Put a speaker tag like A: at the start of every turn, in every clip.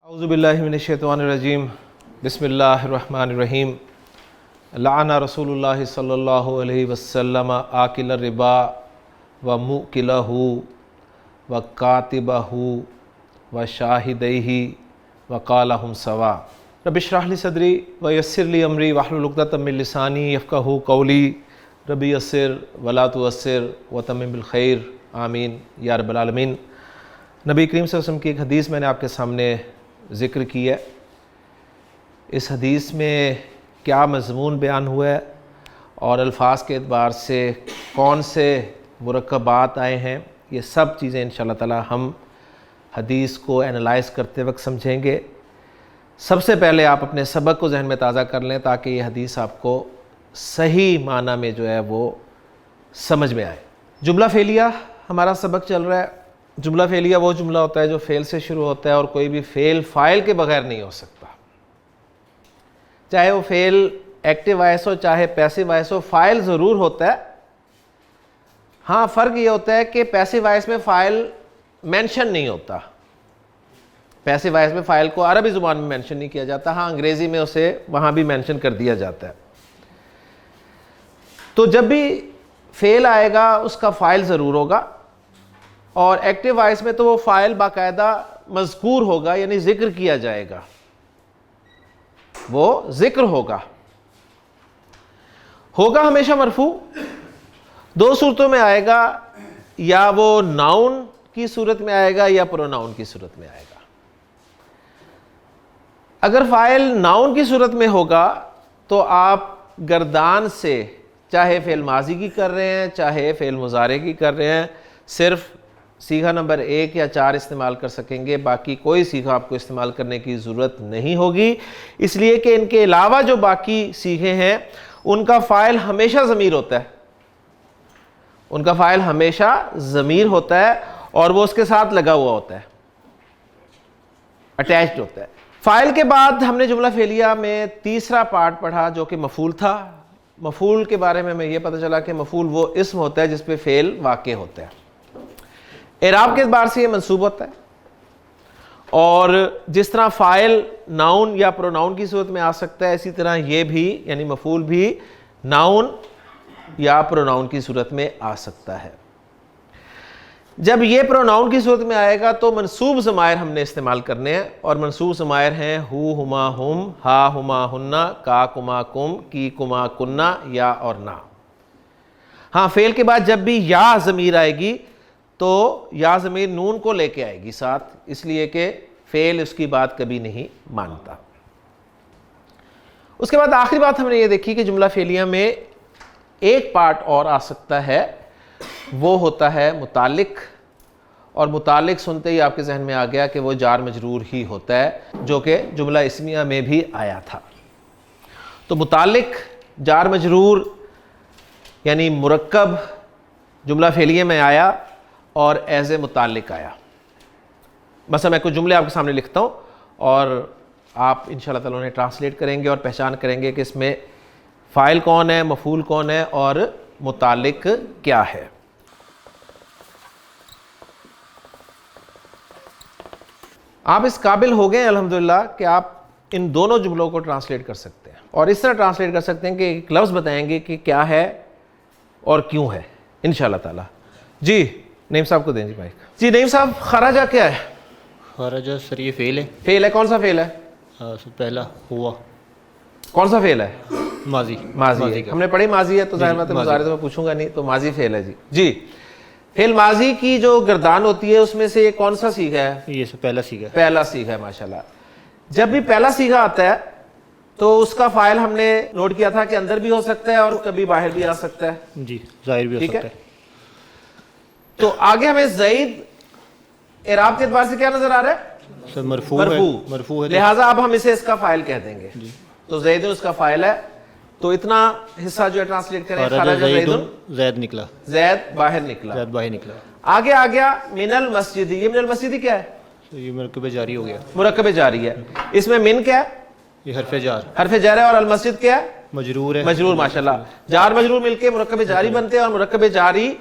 A: اعوذ باللہ من الشیطان الرجیم بسم اللہ الرحمن الرحیم لعن رسول اللہ صلی اللہ علیہ وسلم آکل الربا وموکلہ وکاتبہ وشاہدیہ وقالہم سوا رب اشرح لی صدری ویسر لی امری واحلل عقدۃ من لسانی یفقہوا قولی رب یسر ولا تعسر وتمم بالخیر آمین یا رب العالمین۔ نبی کریم صلی اللہ علیہ وسلم کی ایک حدیث میں نے آپ کے سامنے ذکر کی ہے۔ اس حدیث میں کیا مضمون بیان ہوا ہے اور الفاظ کے اعتبار سے کون سے مرکبات آئے ہیں، یہ سب چیزیں انشاءاللہ تعالی ہم حدیث کو اینالائز کرتے وقت سمجھیں گے۔ سب سے پہلے آپ اپنے سبق کو ذہن میں تازہ کر لیں تاکہ یہ حدیث آپ کو صحیح معنی میں جو ہے وہ سمجھ میں آئے۔ جملہ فعلیہ ہمارا سبق چل رہا ہے۔ جملہ فعلیہ وہ جملہ ہوتا ہے جو فعل سے شروع ہوتا ہے اور کوئی بھی فعل فاعل کے بغیر نہیں ہو سکتا، چاہے وہ فعل ایکٹیو وائس ہو چاہے پیسو وائس ہو، فاعل ضرور ہوتا ہے۔ ہاں فرق یہ ہوتا ہے کہ پیسو وائس میں فاعل مینشن نہیں ہوتا، پیسو وائس میں فاعل کو عربی زبان میں مینشن نہیں کیا جاتا، ہاں انگریزی میں اسے وہاں بھی مینشن کر دیا جاتا ہے۔ تو جب بھی فعل آئے گا اس کا فاعل ضرور ہوگا، اور ایکٹیو وائس میں تو وہ فاعل باقاعدہ مذکور ہوگا، یعنی ذکر کیا جائے گا، وہ ذکر ہوگا ہمیشہ مرفوع۔ دو صورتوں میں آئے گا، یا وہ ناؤن کی صورت میں آئے گا یا پروناؤن کی صورت میں آئے گا۔ اگر فاعل ناؤن کی صورت میں ہوگا تو آپ گردان سے چاہے فعل ماضی کی کر رہے ہیں چاہے فعل مضارع کی کر رہے ہیں، صرف صیغہ نمبر 1 یا 4 استعمال کر سکیں گے، باقی کوئی صیغہ آپ کو استعمال کرنے کی ضرورت نہیں ہوگی، اس لیے کہ ان کے علاوہ جو باقی صیغے ہیں ان کا فاعل ہمیشہ ضمیر ہوتا ہے، ان کا فاعل ہمیشہ ضمیر ہوتا ہے اور وہ اس کے ساتھ لگا ہوا ہوتا ہے، اٹیچڈ ہوتا ہے۔ فاعل کے بعد ہم نے جملہ فعلیہ میں تیسرا پارٹ پڑھا جو کہ مفعول تھا۔ مفعول کے بارے میں ہمیں یہ پتہ چلا کہ مفعول وہ اسم ہوتا ہے جس پہ فعل واقع ہوتا ہے۔ اعراب کے اعتبار سے یہ منصوب ہوتا ہے، اور جس طرح فاعل ناؤن یا پروناؤن کی صورت میں آ سکتا ہے، اسی طرح یہ بھی یعنی مفعول بھی ناؤن یا پروناؤن کی صورت میں آ سکتا ہے۔ جب یہ پروناؤن کی صورت میں آئے گا تو منصوب ضمائر ہم نے استعمال کرنے ہیں، اور منصوب ضمائر ہیں ہو، ہما، ہم، ہا، ہما، ہننا، کا، کما، کم، کی، کما، کننا، یا اور نا۔ ہاں فعل کے بعد جب بھی یا ضمیر آئے گی تو یا ضمیر نون کو لے کے آئے گی ساتھ، اس لیے کہ فعل اس کی بات کبھی نہیں مانتا۔ اس کے بعد آخری بات ہم نے یہ دیکھی کہ جملہ فعلیہ میں ایک پارٹ اور آ سکتا ہے، وہ ہوتا ہے متعلق، اور متعلق سنتے ہی آپ کے ذہن میں آ گیا کہ وہ جار مجرور ہی ہوتا ہے، جو کہ جملہ اسمیہ میں بھی آیا تھا۔ تو متعلق جار مجرور یعنی مرکب جملہ فعلیہ میں آیا اور ایز اے متعلق آیا۔ مثلا میں کچھ جملے آپ کے سامنے لکھتا ہوں اور آپ انشاءاللہ تعالیٰ انہیں ٹرانسلیٹ کریں گے اور پہچان کریں گے کہ اس میں فاعل کون ہے، مفعول کون ہے اور متعلق کیا ہے۔ آپ اس قابل ہو گئے الحمدللہ کہ آپ ان دونوں جملوں کو ٹرانسلیٹ کر سکتے ہیں، اور اس طرح ٹرانسلیٹ کر سکتے ہیں کہ ایک لفظ بتائیں گے کہ کیا ہے اور کیوں ہے انشاءاللہ تعالیٰ۔ جی نعیم صاحب کو دیں جی مائک۔ جی نعیم صاحب، خرجہ کیا ہے؟
B: خرجہ سر یہ فعل ہے۔
A: فعل ہے، کون سا فعل ہے؟
B: پہلا ہوا۔
A: کون سا فعل ہے؟
B: ماضی۔
A: ماضی ہے، ہم نے پڑھی ماضی ہے تو ظاہر بات ہے مضارع تو میں پوچھوں گا نہیں، تو ماضی فعل ہے۔ جی فعل ماضی کی جو گردان ہوتی ہے اس میں سے یہ کون سا صیغہ ہے؟
B: یہ پہلا صیغہ ہے۔
A: پہلا صیغہ ہے، ماشاءاللہ۔ جب بھی پہلا صیغہ آتا ہے تو اس کا فاعل ہم نے نوٹ کیا تھا کہ اندر بھی ہو سکتا ہے اور کبھی باہر بھی آ سکتا ہے،
B: جی ظاہر بھی ہو سکتا ہے۔
A: تو آگے ہمیں زید اعراب کے اعتبار سے کیا نظر آ رہا ہے؟
B: سر مرفوع ہے،
A: لہٰذا اب ہم اسے اس کا فاعل کہہ دیں گے۔ تو زید اس کا فاعل ہے، تو اتنا حصہ جو ہے ٹرانسلیٹ کریں، خرج
B: زید نکلا،
A: زید باہر نکلا،
B: زید باہر نکلا۔
A: آگے آ گیا من المسجد، یہ من المسجد کیا ہے؟
B: یہ مرکب جاری ہو گیا،
A: مرکب جاری ہے۔ اس میں من کیا ہے؟
B: یہ حرف جار،
A: حرف جار ہے، اور المسجد کیا ہے؟
B: مجرور ہے،
A: مجرور۔ ماشاءاللہ، جار مجرور مل کے مرکب جاری بنتے ہیں، اور مرکب جاری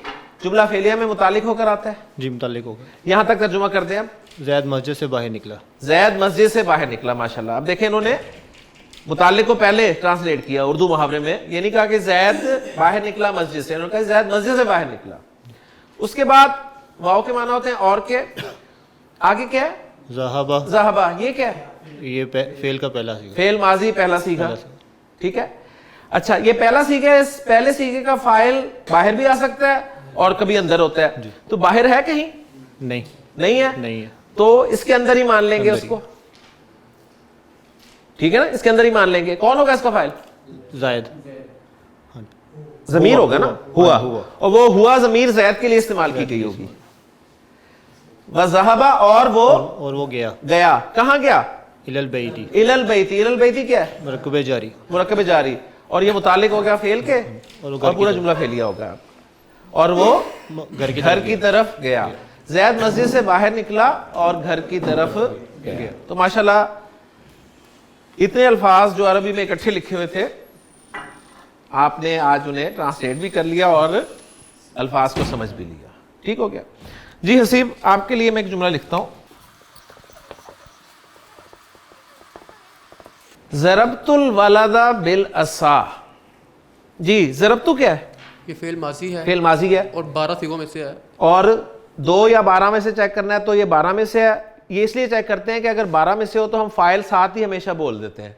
A: جملہ فعلیہ میں متعلق ہو کر آتا ہے۔
B: جی متعلق ہوگا۔
A: یہاں تک ترجمہ کر دیں ہم۔
B: زید مسجد سے باہر نکلا.
A: زید مسجد سے باہر نکلا. ماشاءاللہ. اب دیکھیں انہوں نے متعلق کو پہلے ٹرانسلیٹ کیا اردو محاورے میں. یہ نہیں کہا کہ زید باہر نکلا مسجد سے, انہوں نے کہا زید مسجد سے باہر نکلا. اس کے بعد واو کے معنی ہوتے ہیں اور کے, آگے کیا ہے؟
B: ذہبہ.
A: ذہبہ. یہ کیا ہے؟
B: یہ فعل کا پہلا سیگا.
A: فعل ماضی پہلا سیگا. ٹھیک ہے. اچھا یہ پہلا سیگا ہے, اس پہلے سیگے کا فاعل باہر بھی آ سکتا ہے اور کبھی اندر ہوتا ہے. تو باہر ہے کہیں؟
B: نہیں.
A: نہیں ہے.
B: نہیں ہے.
A: تو اس کے اندر ہی مان لیں گے اس کو. ٹھیک ہے نا, اس کے اندر ہی مان لیں گے. کون ہوگا اس کا فاعل؟
B: زائد.
A: ضمیر ہوگا نا, ہوا. اور وہ ہوا ضمیر زید کے لیے استعمال کی گئی ہوگی. وذهب اور وہ
B: گیا.
A: گیا. کہاں گیا؟
B: الی البیت.
A: الی البیت. الی البیت کیا ہے؟
B: مرکب جاری.
A: مرکب جاری. اور یہ متعلق ہو گیا فعل کے, اور پورا جملہ فعلیہ ہوگا. اور وہ گھر کی طرف گیا. زید مسجد سے باہر نکلا اور گھر کی طرف گیا. تو ماشاءاللہ اتنے الفاظ جو عربی میں اکٹھے لکھے ہوئے تھے آپ نے آج انہیں ٹرانسلیٹ بھی کر لیا اور الفاظ کو سمجھ بھی لیا. ٹھیک ہو گیا. جی حسیب آپ کے لیے میں ایک جملہ لکھتا ہوں. ضربت الولد بالعصا. جی ضربتو کیا ہے؟
C: یہ فعل ماضی ہے.
A: فعل ماضی ہے
C: اور 12 صیغوں میں سے ہے.
A: اور 2 یا 12 میں سے چیک کرنا ہے تو یہ 12 میں سے ہے. یہ اس لیے چیک کرتے ہیں کہ اگر 12 میں سے ہو تو ہم فاعل ساتھ ہی ہمیشہ بول دیتے ہیں.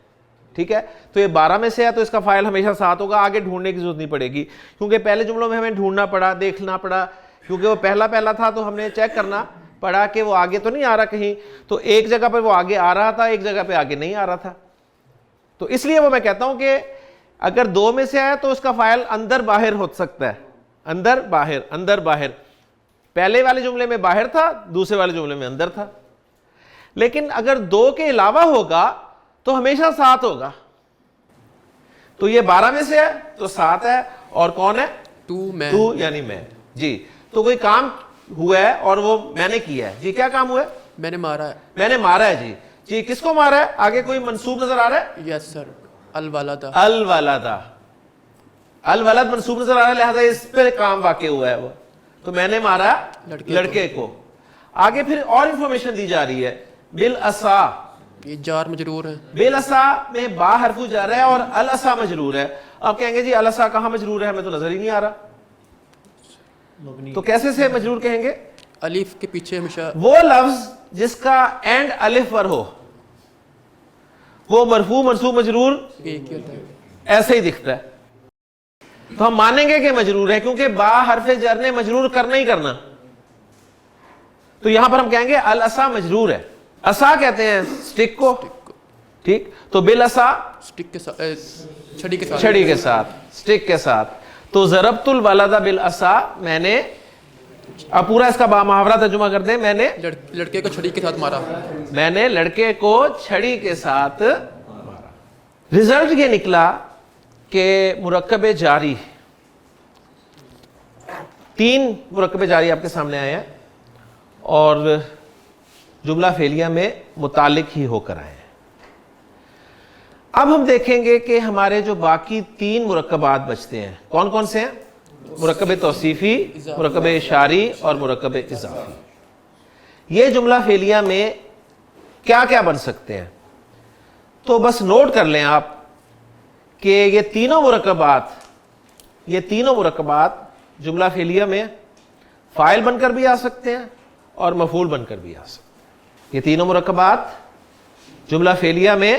A: ٹھیک ہے. تو یہ 12 میں سے ہے تو اس کا فاعل ہمیشہ ساتھ ہوگا, آگے ڈھونڈنے کی ضرورت نہیں پڑے گی, کیونکہ پہلے جملوں میں ہمیں ڈھونڈنا پڑا, دیکھنا پڑا, کیونکہ وہ پہلا تھا تو ہم نے چیک کرنا پڑا کہ وہ آگے تو نہیں آ رہا کہیں. تو ایک جگہ پہ وہ آگے آ رہا تھا, ایک جگہ پہ آگے نہیں آ رہا تھا. تو اس لیے وہ میں کہتا ہوں کہ اگر 2 میں سے ہے تو اس کا فاعل اندر باہر ہو سکتا ہے. اندر باہر, اندر باہر. پہلے والے جملے میں باہر تھا, دوسرے والے جملے میں اندر تھا. لیکن اگر 2 کے علاوہ ہوگا تو ہمیشہ ساتھ ہوگا. تو یہ 12 میں سے ہے تو 7 ہے. اور کون ہے؟ تو یعنی میں. جی تو کوئی کام ہوا ہے اور وہ میں نے کیا ہے. جی کیا کام ہوا ہے؟
C: میں نے مارا ہے.
A: میں نے مارا ہے. جی جی کس کو مارا ہے؟ آگے کوئی منصوب نظر آ رہا ہے؟
C: یس سر. الولد.
A: الولد. الولد منصوب نظر آ رہا ہے, لہذا اس پہ کام واقع ہوا ہے وہ. تو میں نے مارا لڑکے کو. آگے پھر اور انفارمیشن دی جا رہی ہے. بالعصا.
C: یہ جار مجرور ہے.
A: بالعصا میں با حرف جا رہا ہے اور العصا مجرور ہے. آپ کہیں گے جی العصا کہاں مجرور ہے, ہمیں تو نظر ہی نہیں آ رہا. تو کیسے سے مجرور کہیں گے؟
C: الف کے پیچھے ہمیشہ
A: وہ لفظ جس کا اینڈ الف پر ہو وہ مرفوع منصوب مجرور
C: ایک ہی ہوتا ہے.
A: ایسے ہی دکھتا ہے. تو ہم مانیں گے کہ مجرور ہے کیونکہ با حرف جر نے مجرور کرنا ہی کرنا. تو یہاں پر ہم کہیں گے العصا مجرور ہے. عصا کہتے ہیں سٹک کو. ٹھیک. تو بالعصا
C: سٹک کے ساتھ, چھڑی کے ساتھ.
A: چھڑی کے ساتھ, سٹک کے ساتھ. تو ضربت الولد بالعصا, میں نے, اب پورا اس کا با محاورہ ترجمہ کر دیں. میں نے
C: لڑکے کو چھڑی کے ساتھ مارا.
A: میں نے لڑکے کو چھڑی کے ساتھ مارا. رزلٹ یہ نکلا کہ مرکب جاری, 3 مرکب جاری آپ کے سامنے آئے ہیں اور جملہ فعلیہ میں متعلق ہی ہو کر آئے ہیں. اب ہم دیکھیں گے کہ ہمارے جو باقی 3 مرکبات بچتے ہیں کون کون سے ہیں؟ مرکب توصیفی, مرکب اشاری اور مرکب اضافی. یہ جملہ فعلیہ میں کیا کیا بن سکتے ہیں؟ تو بس نوٹ کر لیں آپ کہ یہ تینوں مرکبات جملہ فعلیہ میں فاعل بن کر بھی آ سکتے ہیں اور مفعول بن کر بھی آ سکتے ہیں. یہ تینوں مرکبات جملہ فعلیہ میں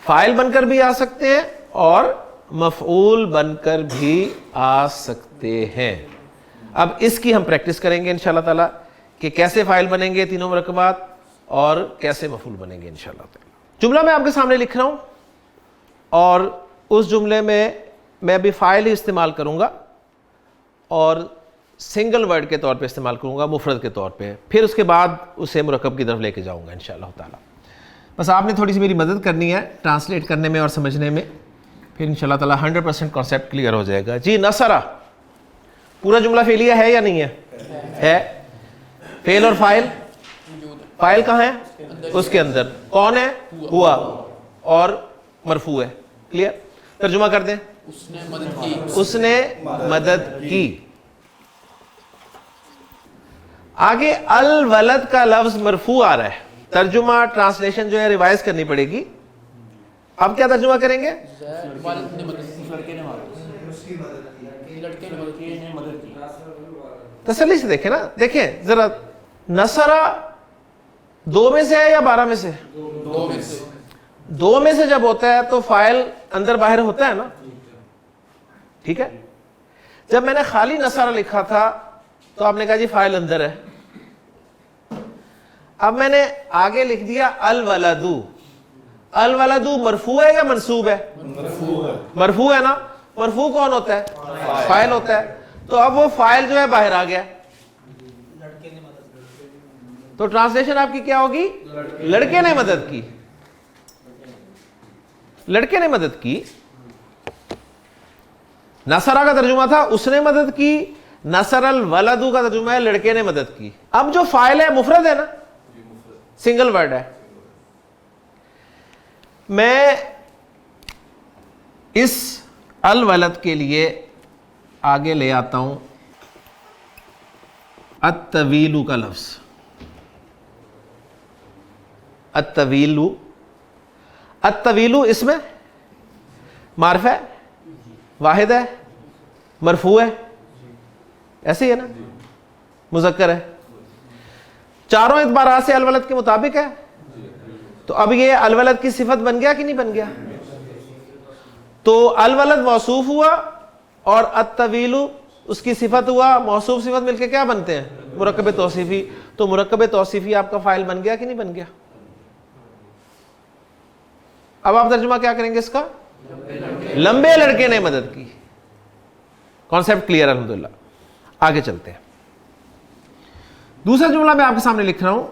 A: فاعل بن کر بھی آ سکتے ہیں اور مفعول بن کر بھی آ سکتے ہیں. اب اس کی ہم پریکٹس کریں گے انشاءاللہ تعالی کہ کیسے فاعل بنیں گے تینوں مرکبات اور کیسے مفعول بنیں گے انشاءاللہ تعالی. جملہ میں آپ کے سامنے لکھ رہا ہوں اور اس جملے میں بھی فاعل ہی استعمال کروں گا اور سنگل ورڈ کے طور پہ استعمال کروں گا, مفرد کے طور پہ. پھر اس کے بعد اسے مرکب کی طرف لے کے جاؤں گا انشاءاللہ تعالی. بس آپ نے تھوڑی سی میری مدد کرنی ہے ٹرانسلیٹ کرنے میں اور سمجھنے میں, پھر انشاءاللہ تعالی 100% کانسیپٹ کلیئر ہو جائے گا. جی نصرہ پورا جملہ فعلیہ ہے یا نہیں ہے؟ فعل اور فاعل. فاعل کہاں ہے؟ اس کے اندر. کون ہے؟ ہوا. اور مرفوع ہے. کلیئر. ترجمہ کر دیں.
C: اس نے مدد کی.
A: اس نے مدد کی. آگے الولد کا لفظ مرفوع آ رہا ہے, ترجمہ ٹرانسلیشن جو ہے ریوائز کرنی پڑے گی. اب کیا ترجمہ کریں گے؟
C: والد نے مدد کی, لڑکے نے مدد کی.
A: تسلی سے دیکھیں نا, دیکھیں ذرا, نصرہ 2 میں سے ہے یا 12 میں سے؟
C: 2 میں سے.
A: 2 میں سے جب ہوتا ہے تو فاعل اندر باہر ہوتا ہے نا, ٹھیک ہے. جب میں نے خالی نصرہ لکھا تھا تو آپ نے کہا جی فاعل اندر ہے. اب میں نے آگے لکھ دیا الولدو. الولدو مرفوع ہے یا منصوب ہے؟ مرفوع ہے نا. مرفوع کون ہوتا ہے؟ فاعل ہوتا ہے. تو اب وہ فاعل جو ہے باہر آ گیا, تو ٹرانسلیشن آپ کی کیا ہوگی؟ لڑکے نے مدد کی. لڑکے نے مدد کی. نصرہ کا ترجمہ تھا اس نے مدد کی, نصر الولدو کا ترجمہ ہے لڑکے نے مدد کی. اب جو فاعل ہے مفرد ہے نا, سنگل ورڈ ہے. میں اس الولد کے لیے آگے لے آتا ہوں الطویل کا لفظ. الطویل, الطویل اس میں معرفہ ہے, واحد ہے, مرفوع ہے, ایسے ہی ہے نا, مذکر ہے, چاروں اعتبارات سے الولد کے مطابق ہے. تو اب یہ الولد کی صفت بن گیا کہ نہیں بن گیا؟ تو الولد موصوف ہوا اور الطویل اس کی صفت ہوا, موصوف صفت مل کے کیا بنتے ہیں؟ مرکب توصیفی. تو مرکب توصیفی آپ کا فاعل بن گیا کہ نہیں بن گیا؟ اب آپ ترجمہ کیا کریں گے اس کا؟ لمبے لڑکے نے مدد کی. کانسیپٹ کلیئر الحمدللہ. آگے چلتے ہیں. دوسرا جملہ میں آپ کے سامنے لکھ رہا ہوں,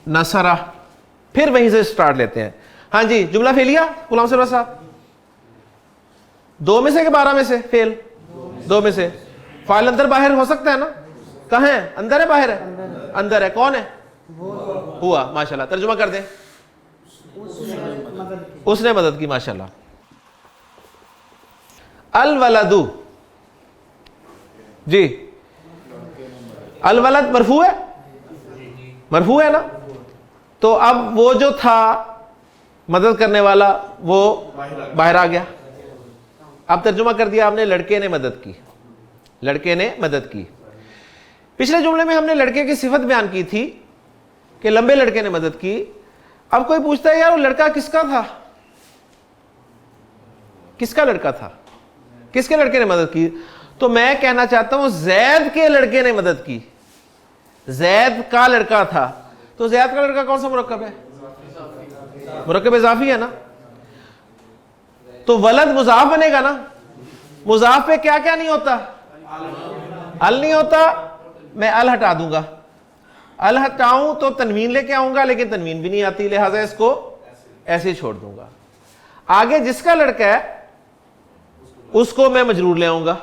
A: نصرہ. پھر وہیں سے سٹارٹ لیتے ہیں. ہاں جی, جملہ فعلیہ غلام سرور صاحب, 2 میں سے کہ 12 میں سے؟ فعل 2 میں سے. فاعل اندر باہر ہو سکتا ہے نا, کہاں ہے؟ اندر ہے باہر ہے؟ اندر ہے. کون ہے؟ ہوا. ماشاءاللہ. ترجمہ کر دیں. اس نے مدد کی. ماشاءاللہ. الولدو, جی الولد مرفوع ہے, مرفوع ہے نا. تو اب وہ جو تھا مدد کرنے والا وہ باہر آ گیا. اب ترجمہ کر دیا آپ نے لڑکے نے مدد کی. لڑکے نے مدد کی. پچھلے جملے میں ہم نے لڑکے کی صفت بیان کی تھی کہ لمبے لڑکے نے مدد کی. اب کوئی پوچھتا ہے یار وہ لڑکا کس کا تھا؟ کس کا لڑکا تھا؟ کس کے لڑکے نے مدد کی؟ تو میں کہنا چاہتا ہوں زید کے لڑکے نے مدد کی. زید کا لڑکا تھا. تو زید کا لڑکا کون سا مرکب ہے؟ مرکب اضافی ہے نا. تو ولد مضاف بنے گا نا. مضاف پہ کیا کیا نہیں ہوتا؟ ال نہیں ہوتا. میں ال ہٹا دوں گا. ال ہٹاؤں تو تنوین لے کے آؤں گا, لیکن تنوین بھی نہیں آتی, لہٰذا اس کو ایسے ہی چھوڑ دوں گا. آگے جس کا لڑکا ہے اس کو میں مجرور لے آؤں گا,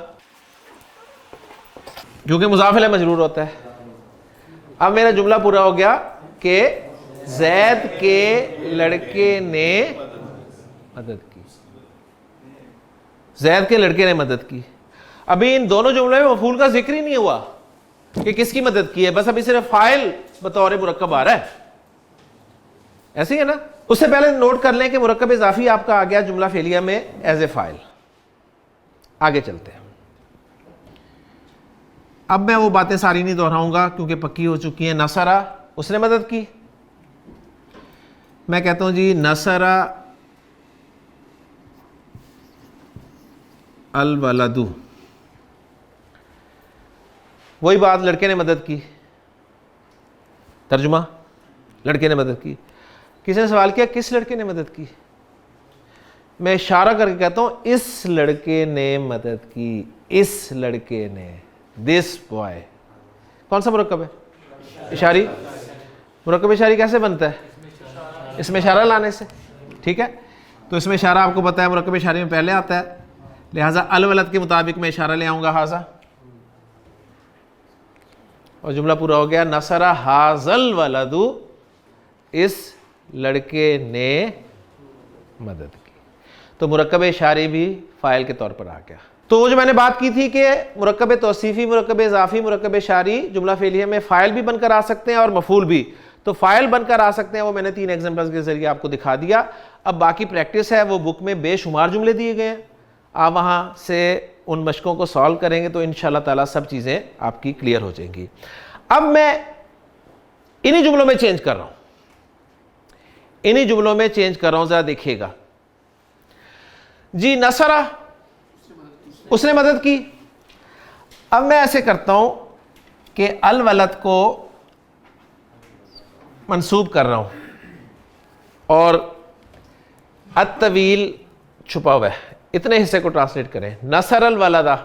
A: کیونکہ مضاف الیہ مجرور ہوتا ہے. اب میرا جملہ پورا ہو گیا کہ زید کے لڑکے نے مدد کی. زید کے لڑکے نے مدد کی. ابھی ان دونوں جملوں میں مفعول کا ذکر ہی نہیں ہوا کہ کس کی مدد کی ہے, بس ابھی صرف فاعل بطور مرکب آ رہا ہے. ایسے ہی ہے نا. اس سے پہلے نوٹ کر لیں کہ مرکب اضافی آپ کا آ گیا جملہ فعلیہ میں ایز اے فاعل. آگے چلتے ہیں. اب میں وہ باتیں ساری نہیں دہراؤں گا کیونکہ پکی ہو چکی ہیں. نصرہ اس نے مدد کی. میں کہتا ہوں جی نصرہ الولدو, وہی بات لڑکے نے مدد کی. ترجمہ لڑکے نے مدد کی. کسی نے سوال کیا کس لڑکے نے مدد کی؟ میں اشارہ کر کے کہتا ہوں اس لڑکے نے مدد کی. اس لڑکے نے, دس بوائے. کون سا مرکب ہے؟ اشاری. مرکب اشاری کیسے بنتا ہے؟ اس میں اشارہ لانے سے. ٹھیک ہے, تو اس میں اشارہ آپ کو پتا ہے مرکب اشاری میں پہلے آتا ہے, لہٰذا الولد کے مطابق میں اشارہ لے آؤں گا ہاذا, اور جملہ پورا ہو گیا. نصرہ ھذل ولدو, اس لڑکے نے مدد کی. تو مرکب اشاری بھی فاعل کے طور پر آ گیا. تو جو میں نے بات کی تھی کہ مرکب توصیفی، مرکب اضافی، مرکب اشاری جملہ فعلیہ میں فاعل بھی بن کر آ سکتے ہیں اور مفعول بھی. تو فاعل بن کر آ سکتے ہیں وہ میں نے 3 ایگزامپلز کے ذریعے آپ کو دکھا دیا. اب باقی پریکٹس ہے، وہ بک میں بے شمار جملے دیے گئے ہیں، آپ وہاں سے ان مشقوں کو سالو کریں گے تو انشاءاللہ تعالیٰ سب چیزیں آپ کی کلیئر ہو جائیں گی. اب میں انہی جملوں میں چینج کر رہا ہوں، انہی جملوں میں چینج کر رہا ہوں، ذرا دیکھیے گا. جی نصرہ، اس نے مدد کی. اب میں ایسے کرتا ہوں کہ الولد کو منصوب کر رہا ہوں اور الطویل چھپا ہوا ہے. اتنے حصے کو ٹرانسلیٹ کریں. نصر الولدہ،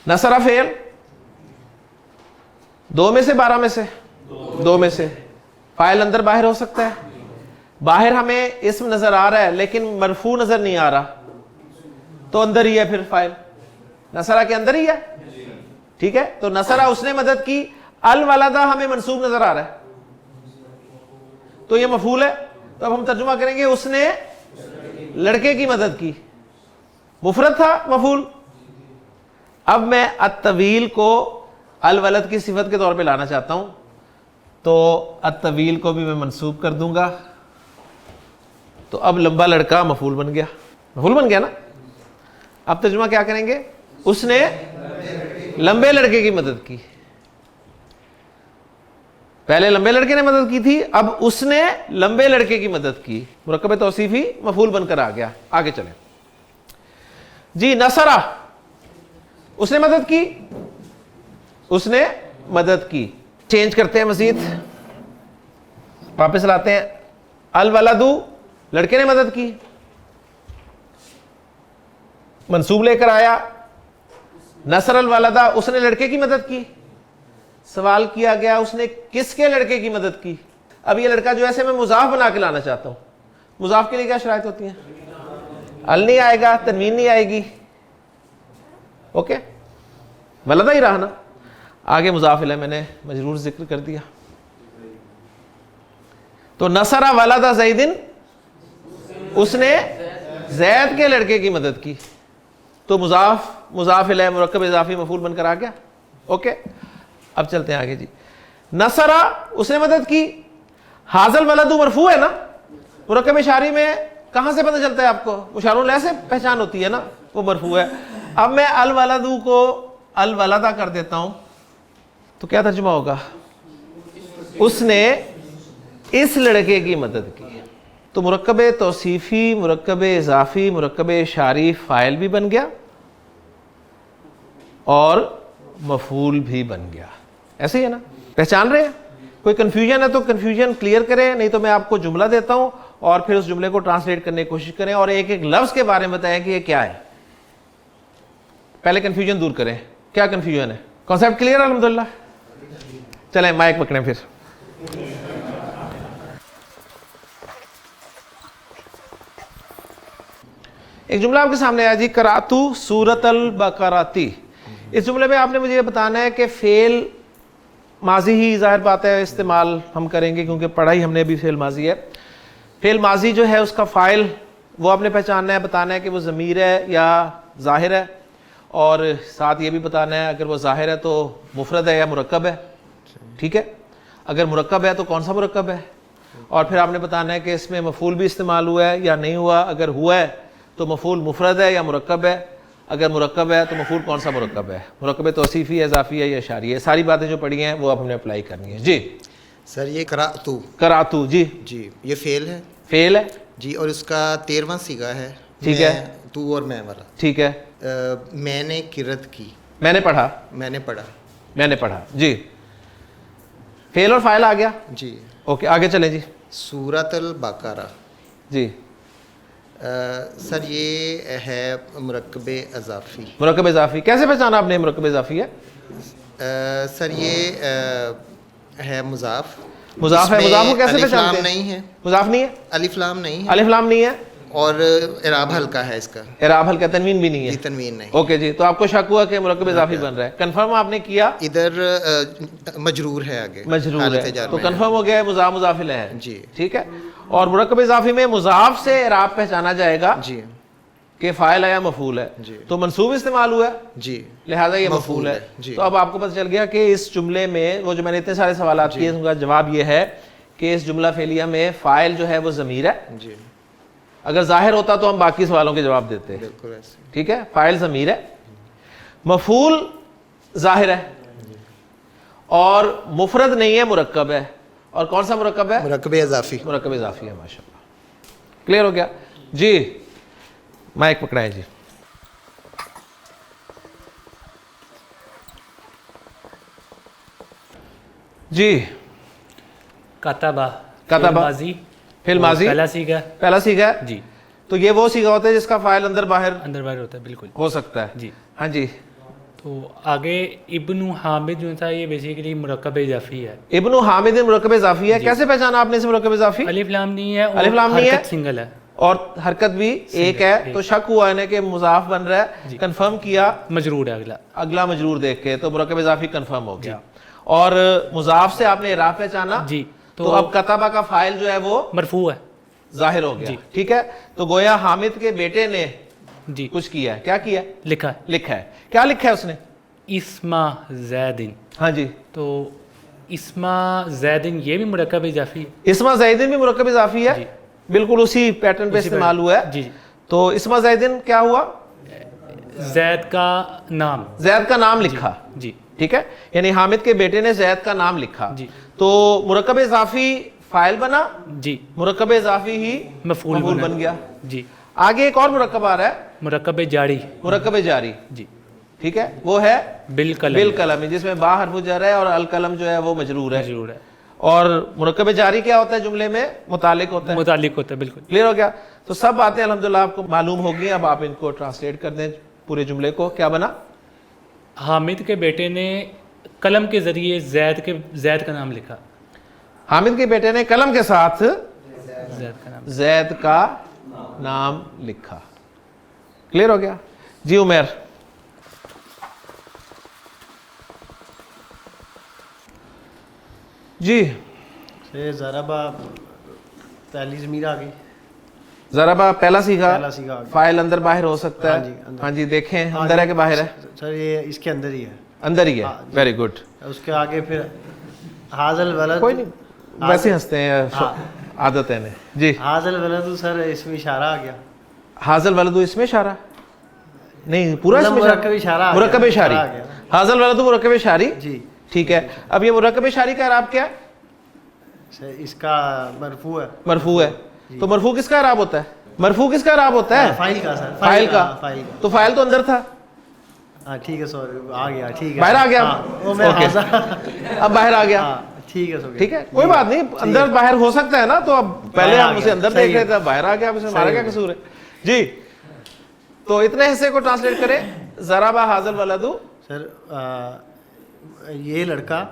A: نصرہ فعل 2 میں سے 12 میں سے 2 میں سے. فاعل اندر باہر ہو سکتا ہے. باہر ہمیں اسم نظر آ رہا ہے لیکن مرفوع نظر نہیں آ رہا تو اندر ہی ہے پھر فاعل. نصرہ کے اندر ہی ہے. ٹھیک ہے، تو نصرہ اس نے مدد کی. الولدہ ہمیں منصوب نظر آ رہا ہے تو یہ مفعول ہے. تو اب ہم ترجمہ کریں گے اس نے لڑکے کی مدد کی. مفرد تھا مفعول. اب میں الطویل کو الولد کی صفت کے طور پہ لانا چاہتا ہوں تو الطویل کو بھی میں منصوب کر دوں گا. تو اب لمبا لڑکا مفعول بن گیا. مفعول بن گیا نا. اب ترجمہ کیا کریں گے؟ اس نے لمبے لڑکے کی مدد کی. پہلے لمبے لڑکے نے مدد کی تھی، اب اس نے لمبے لڑکے کی مدد کی. مرکب توصیفی مفعول بن کر آ گیا. آگے چلیں. جی نصرہ، اس نے مدد کی، اس نے مدد کی. چینج کرتے ہیں، مزید واپس لاتے ہیں. الولدو، لڑکے نے مدد کی، منصوب لے کر آیا. نصر الولدہ، اس نے لڑکے کی مدد کی. سوال کیا گیا اس نے کس کے لڑکے کی مدد کی. اب یہ لڑکا جو ایسے میں مضاف بنا کے لانا چاہتا ہوں. مضاف کے لیے کیا شرائط ہوتی ہیں؟ ال نہیں آئے گا، تنوین نہیں آئے گی. اوکے، ولدہ ہی رہا نا. آگے مضاف الیہ میں نے مجرور ذکر کر دیا. تو نصر ولدہ زیدن، اس نے زید کے لڑکے کی مدد کی. تو مضاف الیہ مرکب اضافی مفعول بن کر آ گیا. اوکے، اب چلتے ہیں آگے. جی نصرہ، اس نے مدد کی. حاضل ولدو مرفوع ہے نا. مرکب اشاری میں کہاں سے پتہ چلتا ہے آپ کو؟ مشار الیہ سے پہچان ہوتی ہے نا، وہ مرفوع ہے. اب میں الولدو کو الولدہ کر دیتا ہوں تو کیا ترجمہ ہوگا؟ اس نے اس لڑکے کی مدد کی. تو مرکب توصیفی، مرکب اضافی، مرکب اشاری فاعل بھی بن گیا اور مفعول بھی بن گیا. ایسے ہی ہے نا؟ پہچان رہے ہیں؟ کوئی کنفیوژن ہے تو کنفیوژن کلیئر کریں، نہیں تو میں آپ کو جملہ دیتا ہوں اور پھر اس جملے کو ٹرانسلیٹ کرنے کی کوشش کریں اور ایک ایک لفظ کے بارے میں بتائیں کہ یہ کیا ہے. پہلے کنفیوژن دور کریں. کیا کنفیوژن ہے؟ کانسیپٹ کلیئر الحمدللہ؟ چلیں مائک پکڑیں پھر. ایک جملہ آپ کے سامنے آیا جی، قرأتو سورۃ البقرۃ. اس جملے میں آپ نے مجھے یہ بتانا ہے کہ فعل ماضی ہی ظاہر بات ہے استعمال ہم کریں گے کیونکہ پڑھا ہی ہم نے بھی فعل ماضی ہے. فعل ماضی جو ہے اس کا فاعل وہ آپ نے پہچاننا ہے، بتانا ہے کہ وہ ضمیر ہے یا ظاہر ہے، اور ساتھ یہ بھی بتانا ہے اگر وہ ظاہر ہے تو مفرد ہے یا مرکب ہے. ٹھیک ہے، اگر مرکب ہے تو کون سا مرکب ہے، اور پھر آپ نے بتانا ہے کہ اس میں مفعول بھی استعمال ہوا ہے یا نہیں ہوا. اگر ہوا ہے تو مفعول مفرد ہے یا مرکب ہے، اگر مرکب ہے تو مفعول کون سا مرکب ہے، مرکب توصیفی ہے، اضافی ہے یا اشاری ہے. ساری باتیں جو پڑھی ہیں وہ اب ہم نے اپلائی کرنی ہے. جی
D: سر یہ قرأتو،
A: قرأتو، جی
D: جی یہ فعل ہے
A: فعل ہے
D: جی، اور اس کا 13واں صیغہ ہے.
A: ٹھیک ہے،
D: تو اور میں والا.
A: ٹھیک ہے.
D: میں نے قرأت کی،
A: میں نے پڑھا،
D: میں نے پڑھا.
A: میں نے پڑھا. جی فعل اور فاعل آ گیا.
D: جی
A: اوکے آگے چلیں. جی
D: سورۃ البقرہ.
A: جی
D: سر یہ ہے مرکب اضافی.
A: مرکب اضافی کیسے پہچانا آپ نے مرکب اضافی ہے؟
D: سر یہ ہے مضاف.
A: مضاف ہے. مضاف کو کیسے
D: الف
A: پہچانتے
D: لام
A: ہیں؟
D: نہیں ہے،
A: مضاف نہیں ہے،
D: الف لام نہیں ہے،
A: الف لام نہیں ہے،
D: اور اعراب ہلکا ہے اس کا.
A: اعراب ہلکا، تنوین بھی نہیں
D: جی
A: ہے.
D: تنوین نہیں.
A: اوکے جی، تو آپ کو شک ہوا کہ مرکب اضافی بن رہا ہے. کنفرم آپ نے کیا؟
D: ادھر مجرور ہے، آگے
A: مجرور
D: حالت
A: ہے
D: جر
A: تو
D: میں ہے.
A: کنفرم ہو گیا ہے مضاف الیہ ہے.
D: جی
A: ٹھیک ہے. اور مرکب اضافی میں مضاف سے اعراب پہچانا جائے گا
D: جی
A: کہ فاعل ہے یا مفعول ہے.
D: جی.
A: تو منصوب استعمال ہوا ہے
D: جی
A: لہٰذا یہ
D: مفعول
A: مفعول ہے.
D: ہے. جی.
A: تو اب آپ کو پتہ چل گیا کہ اس جملے میں وہ جو میں نے اتنے سارے سوالات کیے ان کا جواب یہ ہے کہ اس جملہ فعلیہ میں فاعل جو ہے وہ ضمیر ہے.
D: جی
A: اگر ظاہر ہوتا تو ہم باقی سوالوں کے جواب دیتے.
D: بالکل ایسے.
A: ٹھیک ہے, فاعل ضمیر ہے, مفعول ظاہر ہے, اور مفرد نہیں ہے, مرکب ہے. اور کون سا مرکب ہے؟
D: مرکب اضافی.
A: مرکب اضافی ہے. ماشاءاللہ کلیئر ہو گیا جی. مائک پکڑائیں جی. جی
E: کتبہ
A: کتبہ
E: ماضی
A: فعل ماضی
E: پہلا سیگا
A: پہلا سیگا ہے.
E: جی
A: تو یہ وہ سیگا ہوتا ہے جس کا فاعل اندر باہر
E: اندر باہر ہوتا ہے بالکل
A: ہو سکتا ہے.
E: جی.
A: ہاں جی.
E: تو آگے ابن حامد جو تھا یہ بیسیکلی مرکب اضافی ہے.
A: ابن حامد مرکب اضافی ہے. کیسے پہچانا آپ نے اسے مرکب اضافی؟
E: الف لام نہیں ہے,
A: الف لام نہیں ہے,
E: حرکت سنگل ہے
A: اور حرکت بھی ایک ہے. تو شک ہوا انہیں کہ مضاف بن رہا ہے, کنفرم کیا,
E: مجرور ہے
A: اگلا مجرور دیکھ کے, تو مرکب اضافی کنفرم ہو گیا. اور مضاف سے آپ نے اعراب پہچانا.
E: جی.
A: تو اب کتبہ کا فاعل جو ہے وہ
E: مرفوع ہے.
A: ظاہر ہو گیا. ٹھیک ہے, تو گویا حامد کے بیٹے نے
E: جی
A: کچھ کیا ہے. کیا کیا ہے؟
E: لکھا ہے
A: لکھا ہے. کیا لکھا ہے اس نے؟
E: اسما زیدن.
A: ہاں جی.
E: تو اسما زیدن یہ بھی مرکب اضافی ہے.
A: اسما زیدن بھی مرکب اضافی ہے.
E: جی.
A: بالکل اسی پیٹرن پہ استعمال ہوا ہے.
E: جی.
A: تو اسما زیدن کیا ہوا؟
E: زید کا نام.
A: زید کا نام لکھا.
E: جی.
A: ٹھیک ہے, یعنی حامد کے بیٹے نے زید کا نام لکھا.
E: جی.
A: تو مرکب اضافی فاعل بنا,
E: جی.
A: مرکب اضافی ہی
E: مفعول
A: بن گیا.
E: جی.
A: آگے ایک اور مرکب آ رہا ہے,
E: مرکب جاری.
A: مرکب جاری.
E: جی.
A: ٹھیک ہے, وہ ہے
E: بالقلم.
A: بالقلم, جس میں با حرف جر ہے اور القلم جو ہے وہ مجرور ہے.
E: مجرور ہے.
A: اور مرکب جاری کیا ہوتا ہے جملے میں؟ متعلق ہوتا ہے.
E: متعلق ہوتا ہے بالکل.
A: کلیئر ہو گیا. تو سب باتیں الحمدللہ آپ کو معلوم ہوگی. اب آپ ان کو ٹرانسلیٹ کر دیں پورے جملے کو. کیا بنا؟
E: حامد کے بیٹے نے قلم کے ذریعے زید کا نام لکھا.
A: حامد کے بیٹے نے قلم کے ساتھ
E: زید کا نام.
A: زید کا نام لکھا. کلیئر ہو گیا جی. عمیر. جی.
B: ضربہ پہلی ضمیر آ گئی.
A: ضربہ پہلا سیکھا,
B: پہلا سیکھا آ گیا.
A: فاعل اندر باہر ہو سکتا ہے. ہاں جی, دیکھیں اندر ہے کہ باہر ہے؟
B: سر یہ اس کے اندر ہی ہے.
A: اندر ہی ہے. Very good.
B: اس کے آگے پھر حاضل ولد.
A: کوئی نہیں, ویسے ہنستے ہیں, عادت ہے انہیں. جی.
B: حاضل ولد سر اس میں اشارہ آ گیا.
A: حاضل ولد اس میں اشارہ نہیں, پورا اس میں
B: مرکب اشارہ.
A: مرکب اشاری. حاضل ولد مرکب اشاری.
B: جی.
A: ٹھیک ہے, اب یہ مرکب اشاری کا اعراب کیا ہے؟
B: سر اس کا مرفوع ہے.
A: مرفوع ہے. تو مرفوع کس کا اعراب ہوتا ہے؟ مرفوع کس کا اعراب ہوتا ہے؟
B: فاعل کا. سر
A: فاعل کا. تو فاعل تو اندر تھا.
B: ہاں ٹھیک ہے, سوری آ گیا. ٹھیک ہے,
A: باہر آ گیا. اب باہر آ گیا.
B: ٹھیک ہے.
A: ٹھیک ہے, کوئی بات نہیں, اندر باہر ہو سکتا ہے نا. تو اب پہلے ہم اسے اندر دیکھ رہے تھے, باہر آ گیا. اب اس میں ہمارا کیا قصور ہے جی. تو اتنے حصے کو ٹرانسلیٹ کریں. ضربہ حاضل ولد.
B: سر یہ لڑکا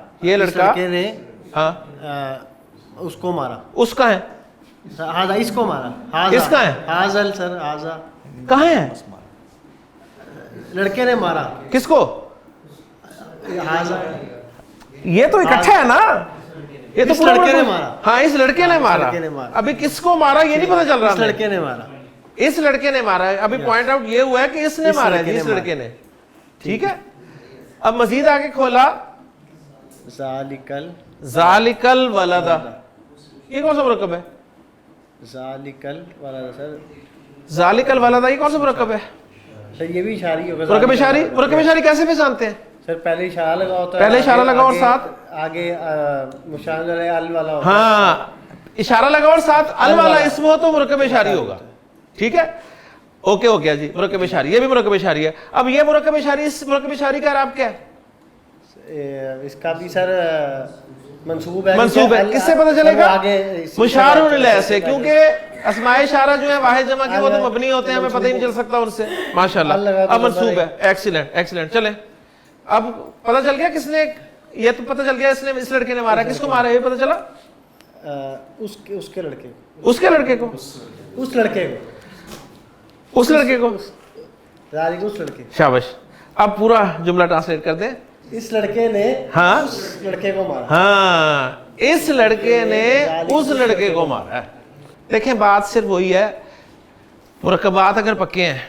B: نے
A: ہاں
B: اس کو مارا.
A: اس کا ہے,
B: اس کو مارا.
A: اس کا ہے.
B: حاضل سر حاضا
A: کہاں ہے؟
B: لڑکے نے مارا.
A: کس کو؟
B: حاضا.
A: یہ تو اکٹھا ہے نا, یہ تو
B: اس لڑکے نے مارا.
A: ہاں اس لڑکے نے مارا. ابھی کس کو مارا یہ نہیں پتا چل رہا.
B: اس لڑکے نے مارا.
A: اس لڑکے نے مارا ہے. ابھی پوائنٹ آؤٹ یہ ہوا ہے کہ اس نے مارا ہے, اس لڑکے نے. ٹھیک ہے, اب مزید آگے کھولا. ذالکل ولدا, یہ کون سا مرکب ہے؟
B: ذالکل ولدا. سر
A: ذالکل ولدا یہ کون سا مرکب ہے؟
B: سر یہ بھی اشاری ہوگا.
A: مرکب اشاری. مرکب اشاری کیسے پہچانتے ہیں؟
B: سر پہلے اشارہ لگا ہوتا ہے.
A: پہلے اشارہ لگا اور ساتھ
B: آگے مشار علیہ ال والا ہوتا ہے.
A: ہاں, اشارہ لگا اور ساتھ ال والا اسم ہو تو مرکب اشاری ہوگا. ٹھیک ہے, اوکے ہو گیا جی. مرکب اشاری, یہ بھی مرکب اشاری ہے. اب یہ مرکب اشاری, اس مرکب اشاری کا اعراب کیا ہے؟
B: اس کا بھی سر منصوب ہے.
A: منصوب ہے. کس سے پتہ چلے گا؟ مشار الیہ سے, کیونکہ اسماء اشارہ جو ہے واحد جمع کے وہ تو مبنی ہوتے ہیں, ہمیں پتہ ہی نہیں چل سکتا ان سے. ماشاءاللہ, اب منصوب ہے. Excellent excellent. چلیں, اب پتہ چل گیا کس نے, یہ تو پتہ چل گیا اس نے, اس لڑکے نے مارا. کس کو مارا یہ پتہ چلا؟
B: اس کے لڑکے.
A: اس کے لڑکے کو.
B: اس لڑکے کو.
A: اس لڑکے کو.
B: اس لڑکے.
A: شاباش. اب پورا جملہ ٹرانسلیٹ کر دیں.
B: اس لڑکے نے
A: ہاں
B: اس لڑکے کو مارا.
A: ہاں, اس لڑکے نے اس لڑکے کو مارا. دیکھیں بات صرف وہی ہے، مرکبات اگر پکے ہیں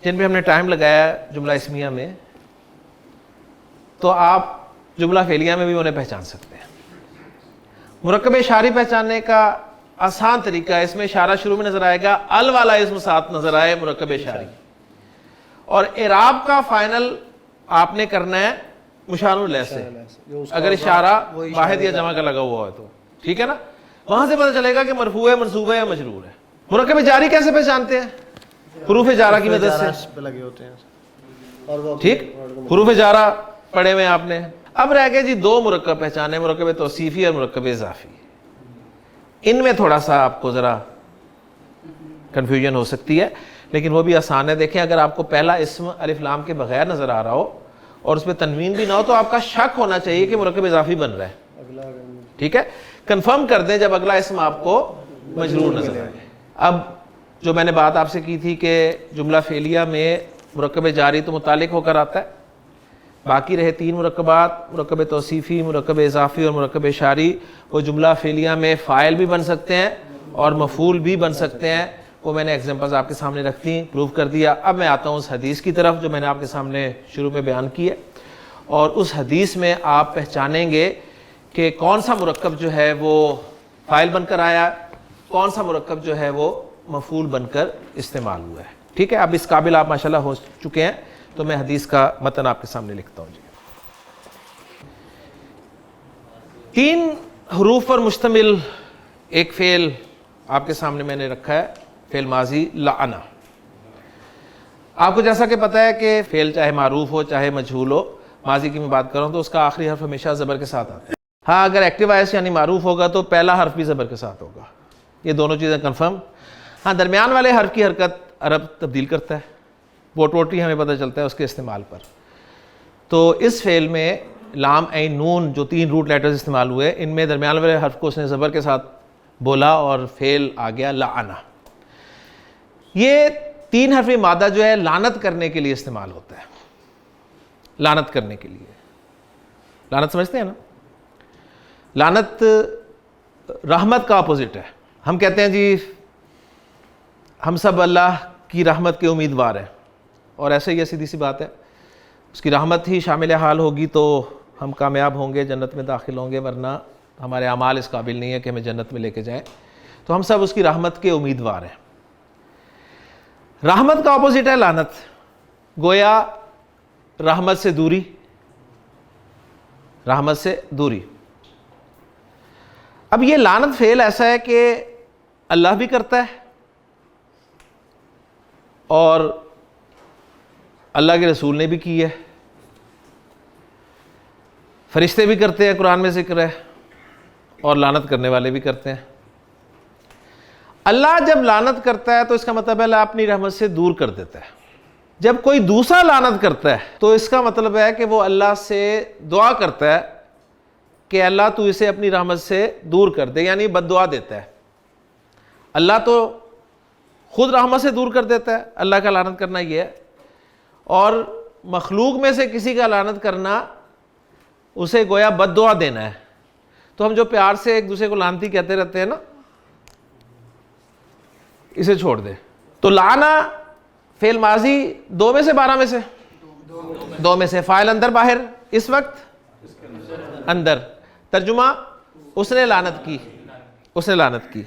A: جن پہ ہم نے ٹائم لگایا ہے جملہ اسمیہ میں، تو آپ جملہ فعلیہ میں بھی انہیں پہچان سکتے ہیں۔ مرکب اشاری پہچاننے کا آسان طریقہ ہے، اس میں اشارہ شروع میں نظر آئے گا، ال والا اسم ساتھ نظر آئے، مرکب اشاری، اور اعراب کا فائنل آپ نے کرنا ہے مشار الیہ سے، اگر اشارہ واحد یا جمع کا لگا ہوا ہے تو، ٹھیک ہے نا، وہاں سے پتہ چلے گا کہ مرفوع ہے، منصوب ہے یا مجرور ہے۔ مرکب جاری کیسے پہچانتے ہیں؟ حروف جارہ کی مدد سے،
B: پہ لگے ہوتے ہیں اور وہ
A: ٹھیک، حروف جارہ پڑھے ہوئے آپ نے۔ اب رہ گئے جی دو مرکب پہچانے، مرکب توصیفی اور مرکب اضافی۔ ان میں تھوڑا سا آپ کو ذرا کنفیوژن ہو سکتی ہے، لیکن وہ بھی آسان ہے۔ دیکھیں اگر آپ کو پہلا اسم الف لام کے بغیر نظر آ رہا ہو اور اس پہ تنوین بھی نہ ہو تو آپ کا شک ہونا چاہیے کہ مرکب اضافی بن رہا ہے، ٹھیک ہے، کنفرم کر دیں جب اگلا اسم آپ کو مجرور نظر آئے۔ اب جو میں نے بات آپ سے کی تھی کہ جملہ فعلیہ میں مرکب جاری تو متعلق ہو کر آتا ہے، باقی رہے تین مرکبات، مرکب توصیفی، مرکب اضافی اور مرکب اشاری، وہ جملہ فعلیہ میں فاعل بھی بن سکتے ہیں اور مفعول بھی بن سکتے ہیں، وہ میں نے ایگزامپلز آپ کے سامنے رکھ دی، پروف کر دیا۔ اب میں آتا ہوں اس حدیث کی طرف جو میں نے آپ کے سامنے شروع میں بیان کی ہے، اور اس حدیث میں آپ پہچانیں گے کہ کون سا مرکب جو ہے وہ فاعل بن کر آیا، کون سا مرکب جو ہے وہ مفعول بن کر استعمال ہوا ہے، ٹھیک ہے۔ اب اس قابل آپ ماشاءاللہ ہو چکے ہیں، تو میں حدیث کا متن آپ کے سامنے لکھتا ہوں جی۔ 3 حروف پر مشتمل ایک فعل آپ کے سامنے میں نے رکھا ہے، فعل ماضی لعنا۔ آپ کو جیسا کہ پتہ ہے کہ فعل چاہے معروف ہو چاہے مجہول ہو، ماضی کی میں بات کروں تو اس کا آخری حرف ہمیشہ زبر کے ساتھ آتا ہے۔ ہاں اگر ایکٹیو وائس یعنی معروف ہوگا تو پہلا حرف بھی زبر کے ساتھ ہوگا، یہ دونوں چیزیں کنفرم۔ ہاں درمیان والے حرف کی حرکت عرب تبدیل کرتا ہے، ووٹوٹی ہمیں پتہ چلتا ہے اس کے استعمال پر۔ تو اس فعل میں لام عین نون جو 3 روٹ لیٹرز استعمال ہوئے، ان میں درمیان والے حرف کو اس نے زبر کے ساتھ بولا اور فعل آ گیا لعنا۔ یہ 3 حرفی مادہ جو ہے لعنت کرنے کے لیے استعمال ہوتا ہے، لعنت کرنے کے لیے۔ لعنت سمجھتے ہیں نا؟ لعنت رحمت کا اپوزٹ ہے۔ ہم کہتے ہیں جی ہم سب اللہ کی رحمت کے امیدوار ہیں، اور ایسے ہی سیدھی سی بات ہے، اس کی رحمت ہی شامل حال ہوگی تو ہم کامیاب ہوں گے، جنت میں داخل ہوں گے، ورنہ ہمارے اعمال اس قابل نہیں ہے کہ ہمیں جنت میں لے کے جائیں۔ تو ہم سب اس کی رحمت کے امیدوار ہیں۔ رحمت کا اپوزٹ ہے لعنت، گویا رحمت سے دوری، رحمت سے دوری۔ اب یہ لعنت فعل ایسا ہے کہ اللہ بھی کرتا ہے اور اللہ کے رسول نے بھی کی ہے، فرشتے بھی کرتے ہیں، قرآن میں ذکر ہے، اور لعنت کرنے والے بھی کرتے ہیں۔ اللہ جب لعنت کرتا ہے تو اس کا مطلب ہے اللہ اپنی رحمت سے دور کر دیتا ہے۔ جب کوئی دوسرا لعنت کرتا ہے تو اس کا مطلب ہے کہ وہ اللہ سے دعا کرتا ہے کہ اللہ تو اسے اپنی رحمت سے دور کر دے، یعنی بد دعا دیتا ہے۔ اللہ تو خود رحمت سے دور کر دیتا ہے، اللہ کا لعنت کرنا یہ ہے، اور مخلوق میں سے کسی کا لعنت کرنا اسے گویا بد دعا دینا ہے۔ تو ہم جو پیار سے ایک دوسرے کو لعنتی کہتے رہتے ہیں نا، اسے چھوڑ دے۔ تو لعنہ فعل ماضی 2 میں سے 12 میں سے 2 میں سے، فاعل اندر باہر، اس وقت اندر، ترجمہ اس نے لعنت کی، اس نے لعنت کی۔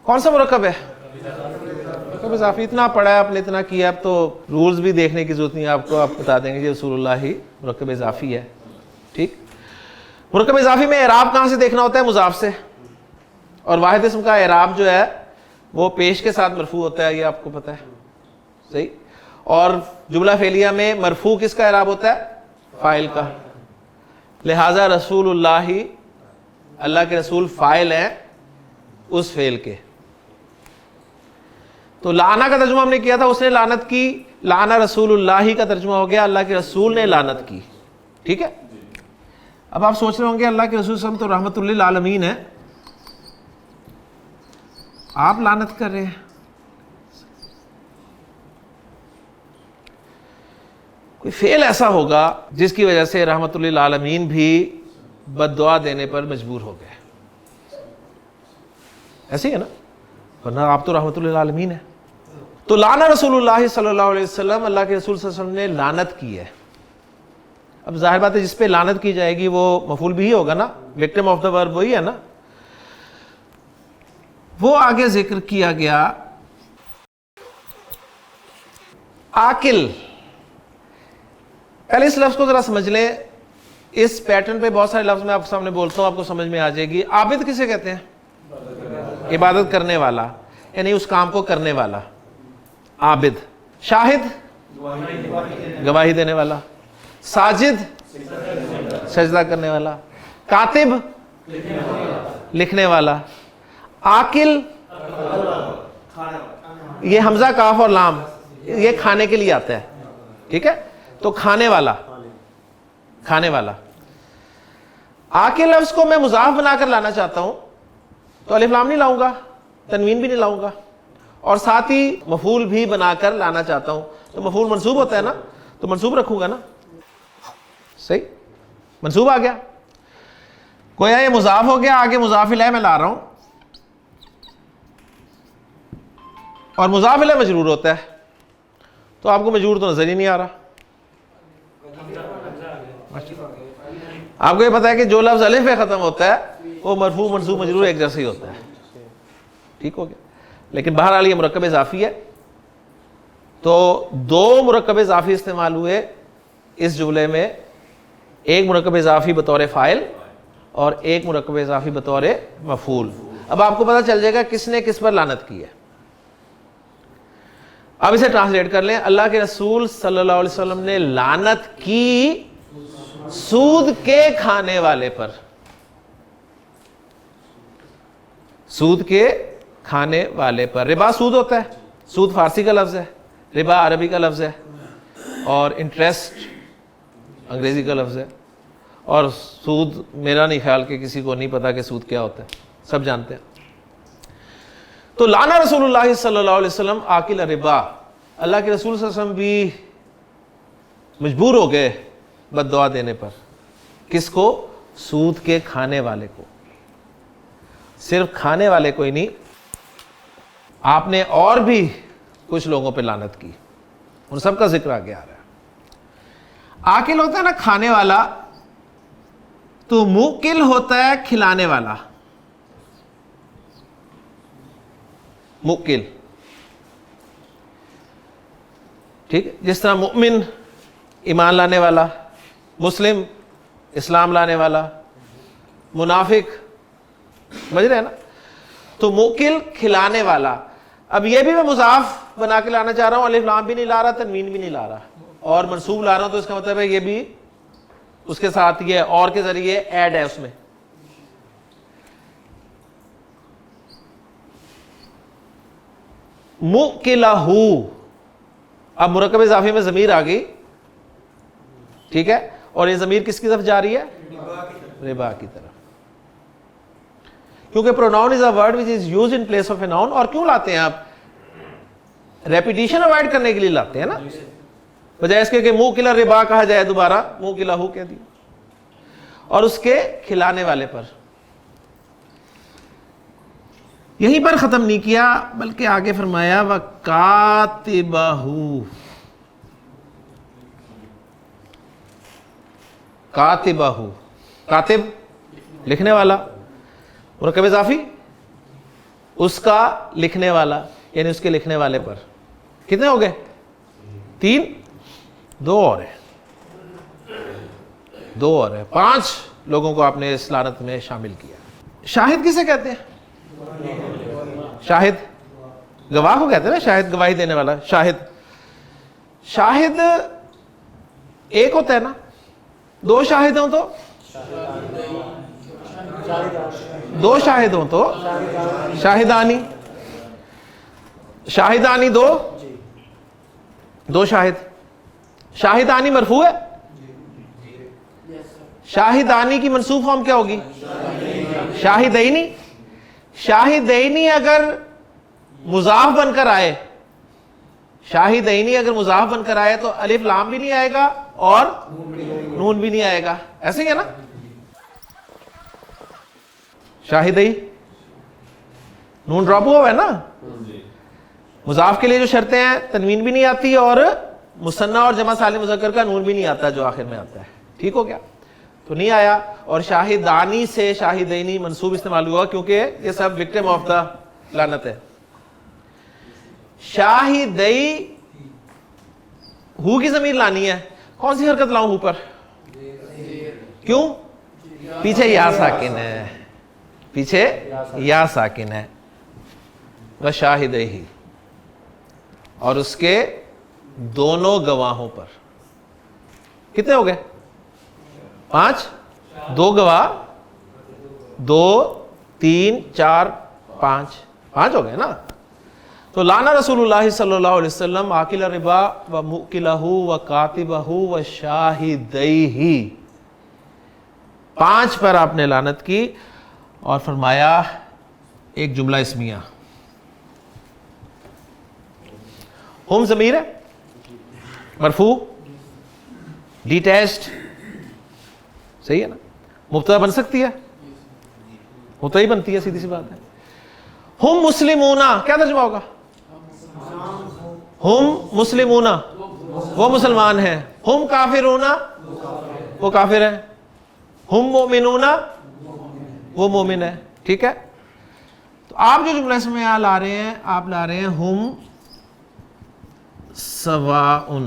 A: کون سا مرکب ہے؟ مرکب اضافی۔ اتنا پڑھا ہے آپ نے، اتنا کیا، اب تو رولز بھی دیکھنے کی ضرورت نہیں ہے آپ کو، آپ بتا دیں گے جی رسول اللہ ہی مرکب اضافی ہے، ٹھیک۔ مرکب اضافی میں اعراب کہاں سے دیکھنا ہوتا ہے؟ مضاف سے، اور واحد اسم کا اعراب جو ہے وہ پیش کے ساتھ مرفوع ہوتا ہے، یہ آپ کو پتہ ہے، صحیح۔ اور جملہ فعلیہ میں مرفوع کس کا اعراب ہوتا ہے؟ فاعل کا۔ لہذا رسول اللہ، اللہ کے رسول فاعل ہیں اس فعل کے۔ تو لعنہ کا ترجمہ ہم نے کیا تھا، اس نے لعنت کی، لعنہ رسول اللہ کا ترجمہ ہو گیا اللہ کے رسول نے لعنت کی، ٹھیک ہے۔ اب آپ سوچ رہے ہوں گے اللہ کے رسول صلی اللہ علیہ وسلم تو رحمت للعالمین ہے، آپ لعنت کر رہے ہیں۔ کوئی فعل ایسا ہوگا جس کی وجہ سے رحمت للعالمین بھی بد دعا دینے پر مجبور ہو گئے۔ ایسے ہی ہے نا, ورنہ آپ تو رحمت للعالمین ہے. تو لانا رسول اللہ صلی اللہ علیہ وسلم, اللہ کے رسول صلی اللہ علیہ وسلم نے لعنت کی ہے. اب ظاہر بات ہے جس پہ لعنت کی جائے گی وہ مفعول بھی ہی ہوگا نا, وکٹم آف دا ورب وہی ہے نا. وہ آگے ذکر کیا گیا آکل. پہلے اس لفظ کو ذرا سمجھ لیں, اس پیٹرن پہ بہت سارے لفظ میں آپ کے سامنے بولتا ہوں, آپ کو سمجھ میں آ جائے گی. عابد کسے کہتے ہیں؟ عبادت کرنے والا, یعنی اس کام کو کرنے والا عابد. شاہد گواہی دینے والا. ساجد سجدہ کرنے والا. کاتب لکھنے والا. آکل یہ حمزہ کاف اور لام یہ کھانے کے لیے آتا ہے, ٹھیک ہے, تو کھانے والا, کھانے والا. آکل لفظ کو میں مضاف بنا کر لانا چاہتا ہوں تو الف لام نہیں لاؤں گا, تنوین بھی نہیں لاؤں گا, اور ساتھ ہی مفعول بھی بنا کر لانا چاہتا ہوں تو مفعول منصوب ہوتا ہے نا, تو منصوب رکھوں گا نا. صحیح, منصوب آ گیا. گویا یہ مضاف ہو گیا, آگے مضاف الیہ میں لا رہا ہوں, اور مضاف الیہ مجرور ہوتا ہے, تو آپ کو مجرور تو نظر ہی نہیں آ رہا. آپ کو یہ پتا ہے کہ جو لفظ الف پہ ختم ہوتا ہے وہ مرفوع منصوب مجرور ایک جیسا ہی ہوتا ہے, ٹھیک ہو گیا. لیکن بہرحال یہ مرکب اضافی ہے, تو دو مرکب اضافی استعمال ہوئے اس جملے میں, ایک مرکب اضافی بطور فاعل اور ایک مرکب اضافی بطور مفعول. اب آپ کو پتہ چل جائے گا کس نے کس پر لعنت کی ہے. اب اسے ٹرانسلیٹ کر لیں. اللہ کے رسول صلی اللہ علیہ وسلم نے لعنت کی سود کے کھانے والے پر. سود کے کھانے والے پر. ربا سود ہوتا ہے, سود فارسی کا لفظ ہے, ربا عربی کا لفظ ہے, اور انٹرسٹ انگریزی کا لفظ ہے. اور سود میرا نہیں خیال کہ کسی کو نہیں پتا کہ سود کیا ہوتا ہے, سب جانتے ہیں. تو لانا رسول اللہ صلی اللہ علیہ وسلم آکل ربا. اللہ کے رسول صلی اللہ علیہ وسلم بھی مجبور ہو گئے بد دعا دینے پر. کس کو؟ سود کے کھانے والے کو. صرف کھانے والے کو ہی نہیں, آپ نے اور بھی کچھ لوگوں پہ لعنت کی, ان سب کا ذکر آگے آ رہا ہے. آکل ہوتا ہے نا کھانے والا, تو موکل ہوتا ہے کھلانے والا. موکل, ٹھیک ہے, جس طرح مؤمن ایمان لانے والا, مسلم اسلام لانے والا, منافق, سمجھ رہے ہیں نا. تو موکل کھلانے والا. اب یہ بھی میں مضاف بنا کے لانا چاہ رہا ہوں, الف لام بھی نہیں لا رہا, تنوین بھی نہیں لا رہا, اور منصوب لا رہا ہوں, تو اس کا مطلب ہے یہ بھی اس کے ساتھ یہ اور کے ذریعے ایڈ ہے اس میں. موکلہ, اب مرکب اضافی میں ضمیر آ گئی, ٹھیک ہے, اور یہ ضمیر کس کی طرف جا رہی ہے؟ ربا کی طرف. کیونکہ pronoun is a word which is used in place of a noun. اور کیوں لاتے ہیں آپ؟ ریپیٹیشن اوائڈ کرنے کے لیے لاتے ہیں نا, بجائے اس کے کہ موکلہ ربا کہا جائے دوبارہ موکلہ کہہ دیا. اور اس کے کھلانے والے پر. یہیں پر ختم نہیں کیا بلکہ آگے فرمایا وَكَاتِبَهُ. کاتبہ, کاتب لکھنے والا, مرکب اضافی, اس کا لکھنے والا, یعنی اس کے لکھنے والے پر. کتنے ہو گئے؟ 3, 2 اور ہیں, 2 اور ہیں, 5 لوگوں کو آپ نے اس لعنت میں شامل کیا. شاہد کسے کہتے ہیں؟ شاہد گواہ کو کہتے ہیں نا, شاہد گواہی دینے والا. شاہد, شاہد ایک ہوتا ہے نا, 2 شاہد ہوں تو 2 شاہد ہوں تو شاہدانی, شاہدانی 2 شاہد. شاہدانی مرفوع ہے, شاہدانی کی منصوب فارم کیا ہوگی؟ شاہدینی. شاہدینی اگر مضاف بن کر آئے, شاہدینی اگر مضاف بن کر آئے تو الف لام بھی نہیں آئے گا اور نون بھی نہیں آئے گا, ایسے ہی ہے نا. شاہدئی نون ڈراپ ہوا ہے نا. مضاف کے لیے جو شرطیں ہیں تنوین بھی نہیں آتی اور مثنیٰ اور جمع سالم مذکر کا نون بھی نہیں آتا جو آخر میں آتا ہے. ٹھیک ہو گیا؟ تو نہیں آیا. اور شاہدانی سے شاہدینی منصوب استعمال ہوا کیونکہ یہ سب وکٹم آف دا لعنت ہے. شاہدی ہو کی ضمیر لانی ہے. کون سی حرکت لاؤں ہو پر؟ کیوں؟ پیچھے یا ساکن ہے, پیچھے یا ساکن ہے. وشاہدیہ, اور اس کے دونوں گواہوں پر. کتنے ہو گئے؟ 5. 2 گواہ, 2 3 4 5 ہو گئے نا. تو لانا رسول اللہ صلی اللہ علیہ وسلم آکل الربا و مؤکلہ و کاتبہ و شاہدیہ, 5 پر آپ نے لعنت کی. اور فرمایا ایک جملہ اسمیہ, ہم ضمیر ہے مرفوع ڈیٹیچڈ, صحیح ہے نا. مبتدا بن سکتی ہے, مبتدا ہی بنتی ہے, سیدھی سی بات ہے. ہم مسلمون, کیا ترجمہ ہوگا؟ ہم مسلمون, وہ مسلمان ہیں. ہم کافرون, وہ کافر ہیں. ہم مومنون, وہ مومن ہے. ٹھیک ہے. تو آپ جو جملہ اس میں یہاں لا رہے ہیں, آپ لا رہے ہیں ہم سواء.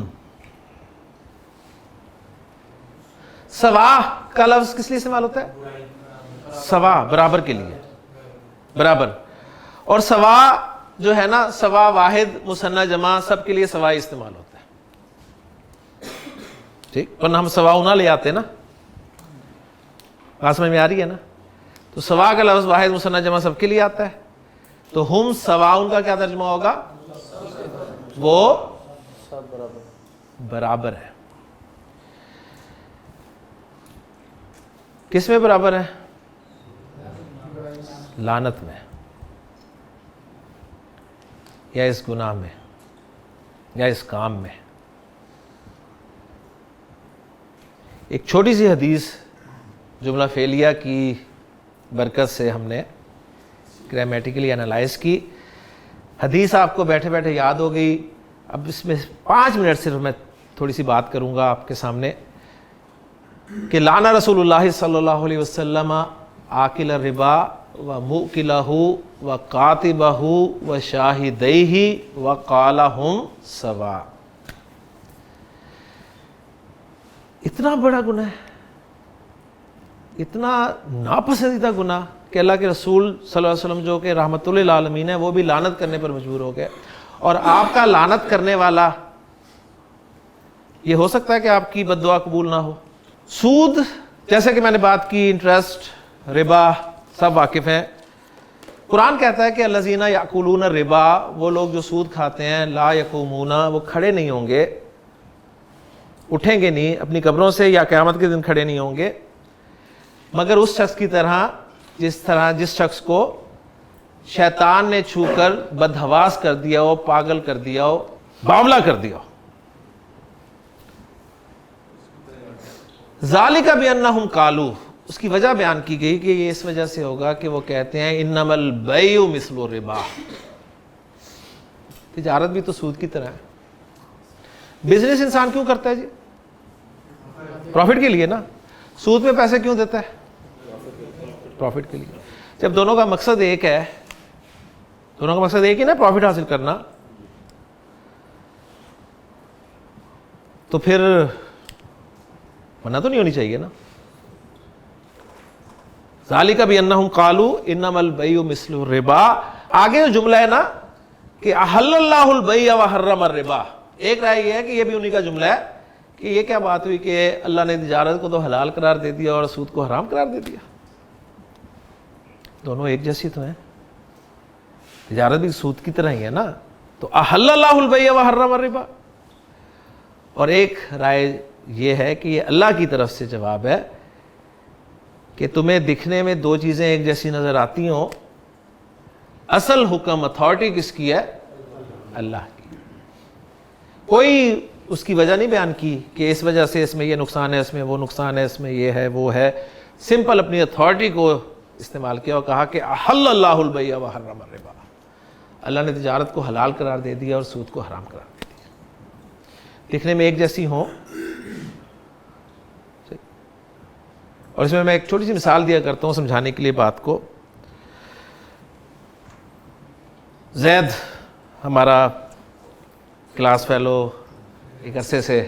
A: سوا کا لفظ کس لیے استعمال ہوتا ہے؟ سوا, برابر کے لیے, برابر. اور سوا جو ہے نا, سوا واحد مثنیٰ جمع سب کے لیے سوا استعمال ہوتا ہے. ٹھیک, ورنہ ہم سواؤنا لے آتے نا. بات سمجھ میں آ رہی ہے نا. تو سوا کا لفظ واحد مثنیٰ جمع سب کے لیے آتا ہے. تو ہم سواؤن کا کیا ترجمہ ہوگا؟ وہ برابر ہے. کس میں برابر ہے؟ لعنت میں, یا اس گناہ میں, یا اس کام میں. ایک چھوٹی سی حدیث جملہ فعلیہ کی برکت سے ہم نے گرامیٹیکلی انالائز کی. حدیث آپ کو بیٹھے بیٹھے یاد ہو گئی. اب اس میں 5 منٹ صرف میں تھوڑی سی بات کروں گا آپ کے سامنے کہ لعن رسول اللہ صلی اللہ علیہ وسلم آکل الربا و مؤکلہ و کاتبہ و شاہدیہ و قال ہم سواء. اتنا بڑا گناہ ہے, اتنا ناپسندیدہ گناہ کہ اللہ کے رسول صلی اللہ علیہ وسلم جو کہ رحمت للعالمین ہے وہ بھی لعنت کرنے پر مجبور ہو گئے. اور آپ کا لعنت کرنے والا, یہ ہو سکتا ہے کہ آپ کی بد دعا قبول نہ ہو. سود, جیسے کہ میں نے بات کی, انٹرسٹ, ربا, سب واقف ہیں. قرآن کہتا ہے کہ الذین یاکلون الربا, وہ لوگ جو سود کھاتے ہیں, لا یقومون, وہ کھڑے نہیں ہوں گے, اٹھیں گے نہیں اپنی قبروں سے, یا قیامت کے دن کھڑے نہیں ہوں گے, مگر اس شخص کی طرح جس شخص کو شیطان نے چھو کر بدحواس کر دیا ہو, پاگل کر دیا ہو, باولا کر دیا ہو. ذالک بانہم قالوا, اس کی وجہ بیان کی گئی کہ یہ اس وجہ سے ہوگا کہ وہ کہتے ہیں انما البیع مثل الربا, تجارت بھی تو سود کی طرح ہے. بزنس انسان کیوں کرتا ہے جی؟ پروفٹ کے لیے نا. سود پہ پیسے کیوں دیتا ہے؟ پروفٹ کے لیے. جب دونوں کا مقصد ایک ہے, دونوں کا مقصد ایک ہی نا, پروفٹ حاصل کرنا, تو پھر منع تو نہیں ہونی چاہیے نا. ذالک بانہم قالوا انما البیع مثل الربا. آگے جو جملہ ہے نا کہ احل اللہ البیع وحرم الربا, ایک رائے یہ ہے کہ یہ بھی انہی کا جملہ ہے کہ یہ کیا بات ہوئی کہ اللہ نے تجارت کو تو حلال قرار دے دیا اور سود کو حرام قرار دے دیا. دونوں ایک جیسی تو ہیں, تجارت بھی سود کی طرح ہی ہے نا. تو احل اللہ البیع وحرم الربا. اور ایک رائے یہ ہے کہ یہ اللہ کی طرف سے جواب ہے کہ تمہیں دکھنے میں 2 چیزیں ایک جیسی نظر آتی ہوں, اصل حکم اتھارٹی کس کی ہے؟ اللہ کی. کوئی اس کی وجہ نہیں بیان کی کہ اس وجہ سے اس میں یہ نقصان ہے, اس میں وہ نقصان ہے, اس میں یہ ہے وہ ہے. سمپل اپنی اتھارٹی کو استعمال کیا اور کہا کہ احل اللہ البیع وحرم الربا، اللہ نے تجارت کو حلال قرار دے دیا اور سود کو حرام قرار دے دیا، دکھنے میں ایک جیسی ہوں۔ اور اس میں ایک چھوٹی سی مثال دیا کرتا ہوں سمجھانے کے لیے بات کو۔ زید ہمارا کلاس فیلو ایک عرصے سے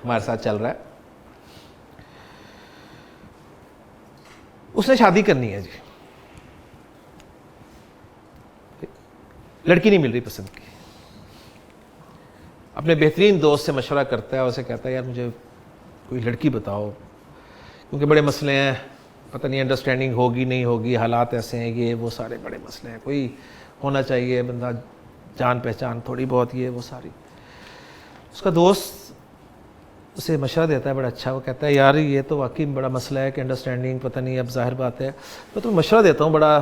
A: ہمارے ساتھ چل رہا ہے، اس نے شادی کرنی ہے جی، لڑکی نہیں مل رہی پسند کی، اپنے بہترین دوست سے مشورہ کرتا ہے اور اسے کہتا ہے یار مجھے کوئی لڑکی بتاؤ، کیونکہ بڑے مسئلے ہیں، پتہ نہیں انڈرسٹینڈنگ ہوگی نہیں ہوگی، حالات ایسے ہیں، یہ وہ سارے بڑے مسئلے ہیں، کوئی ہونا چاہیے بندہ جان پہچان تھوڑی بہت، یہ وہ ساری۔ اس کا دوست اسے مشورہ دیتا ہے بڑا اچھا، وہ کہتا ہے یار یہ تو واقعی بڑا مسئلہ ہے کہ انڈرسٹینڈنگ پتہ نہیں، اب ظاہر بات ہے میں تمہیں مشورہ دیتا ہوں بڑا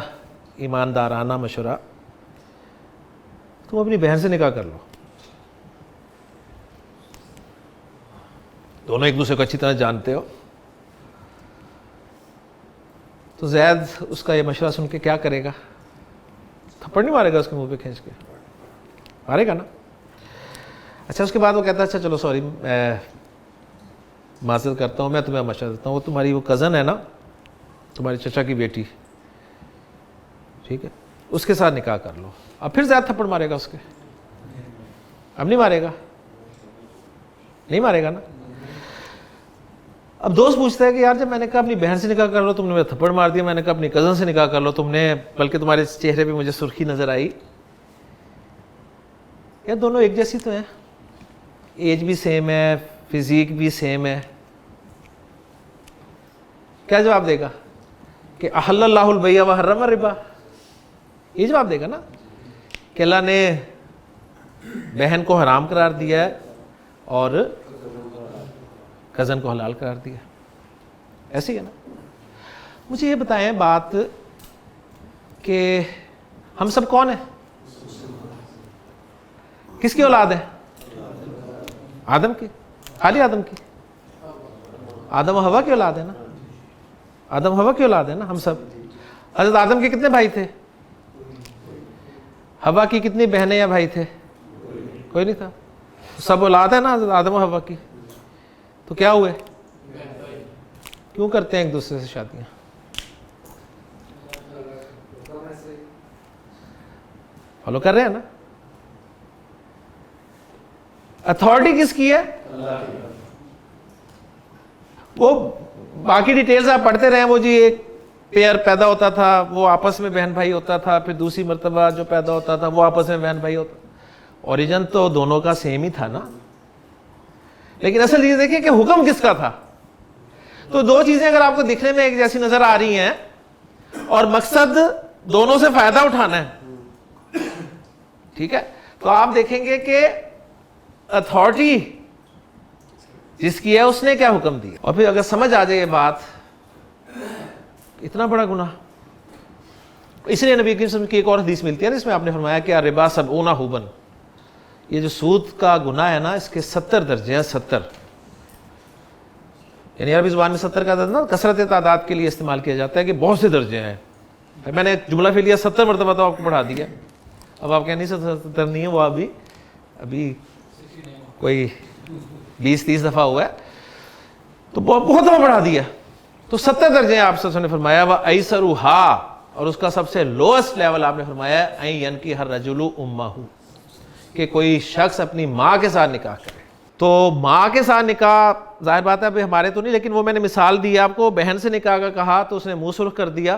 A: ایماندارانہ مشورہ، تم اپنی بہن سے نکاح کر لو، دونوں ایک دوسرے کو اچھی طرح جانتے ہو۔ تو زید اس کا یہ مشورہ سن کے کیا کرے گا؟ تھپڑ نہیں مارے گا اس کے منہ پہ کھینچ کے؟ مارے گا نا۔ اچھا اس کے بعد وہ کہتا ہے اچھا چلو سوری میں معذرت کرتا ہوں، میں تمہیں مشورہ دیتا ہوں، وہ تمہاری وہ کزن ہے نا، تمہاری چچا کی بیٹی، ٹھیک ہے، اس کے ساتھ نکاح کر لو۔ اب پھر زیادہ تھپڑ مارے گا اس کے؟ اب نہیں مارے گا، نہیں مارے گا نا۔ اب دوست پوچھتا ہے کہ یار جب میں نے کہا اپنی بہن سے نکاح کر لو تم نے میرا تھپڑ مار دیا، میں نے کہا اپنی کزن سے نکاح کر لو تم نے، بلکہ تمہارے چہرے پہ مجھے سرخی نظر آئی۔ یہ دونوں ایک جیسی تو ہیں، ایج بھی سیم ہے، فزیک بھی سیم ہے، کیا جواب دے گا؟ کہ احل اللہ البیع وحرم الربا، یہ جواب دے گا نا، کہ اللہ نے بہن کو حرام قرار دیا ہے اور کزن کو حلال قرار دیا، ایسے ہی ہے نا۔ مجھے یہ بتائیں بات کہ ہم سب کون ہیں؟ کس کی اولاد ہے؟ آدم کی، خالی آدم کی؟ آدم و حوا کی اولاد ہے نا، آدم و حوا کی اولاد ہے نا ہم سب۔ حضرت آدم کے کتنے بھائی تھے؟ حوا کی کتنی بہنیں یا بھائی تھے؟ کوئی نہیں تھا، سب اولاد ہے نا حضرت آدم و حوا کی، تو کیا ہوئے؟ کیوں کرتے ہیں ایک دوسرے سے شادیاں؟ فالو کر رہے ہیں نا؟ اتھارٹی کس کی ہے؟ وہ باقی ڈیٹیلز آپ پڑھتے رہے، وہ جی ایک پیئر پیدا ہوتا تھا وہ آپس میں بہن بھائی ہوتا تھا، پھر دوسری مرتبہ جو پیدا ہوتا تھا وہ آپس میں بہن بھائی ہوتا، اوریجن تو دونوں کا سیم ہی تھا نا، لیکن اصل چیز دیکھیں کہ حکم کس کا تھا۔ تو دو چیزیں اگر آپ کو دکھنے میں ایک جیسی نظر آ رہی ہیں اور مقصد دونوں سے فائدہ اٹھانا ہے، ٹھیک ہے، تو آپ دیکھیں گے کہ اتھارٹی جس کی ہے اس نے کیا حکم دیا۔ اور پھر اگر سمجھ آ جائے یہ بات، اتنا بڑا گناہ، اس لیے نبی کریم صلی اللہ علیہ وسلم کی ایک اور حدیث ملتی ہے نا، اس میں آپ نے فرمایا کہ الربا 70 حبن، یہ جو سود کا گناہ ہے نا اس کے 70 درجے ہیں، 70، یعنی عربی زبان میں 70 کا عدد نا کثرت تعداد کے لیے استعمال کیا جاتا ہے کہ بہت سے درجے ہیں، میں نے جملہ پھر لیا 70 مرتبہ تو آپ کو پڑھا دیا، اب آپ کہیں نہیں 70 نہیں ہے، وہ ابھی کوئی 20-30 دفعہ ہوا ہے، تو بہت دفعہ پڑھا دیا، تو 70 درجے ہیں آپ صلی اللہ علیہ وسلم نے فرمایا، وَأَيْسَرُهَا، اور اس کا سب سے لوئسٹ لیول آپ نے فرمایا اَن يَنْكِحَ الرَّجُلُ أُمَّهُ، کہ کوئی شخص اپنی ماں کے ساتھ نکاح کرے۔ تو ماں کے ساتھ نکاح ظاہر بات ہے ابھی ہمارے تو نہیں، لیکن وہ میں نے مثال دی آپ کو، بہن سے نکاح کا کہا تو اس نے منہ سرخ کر دیا،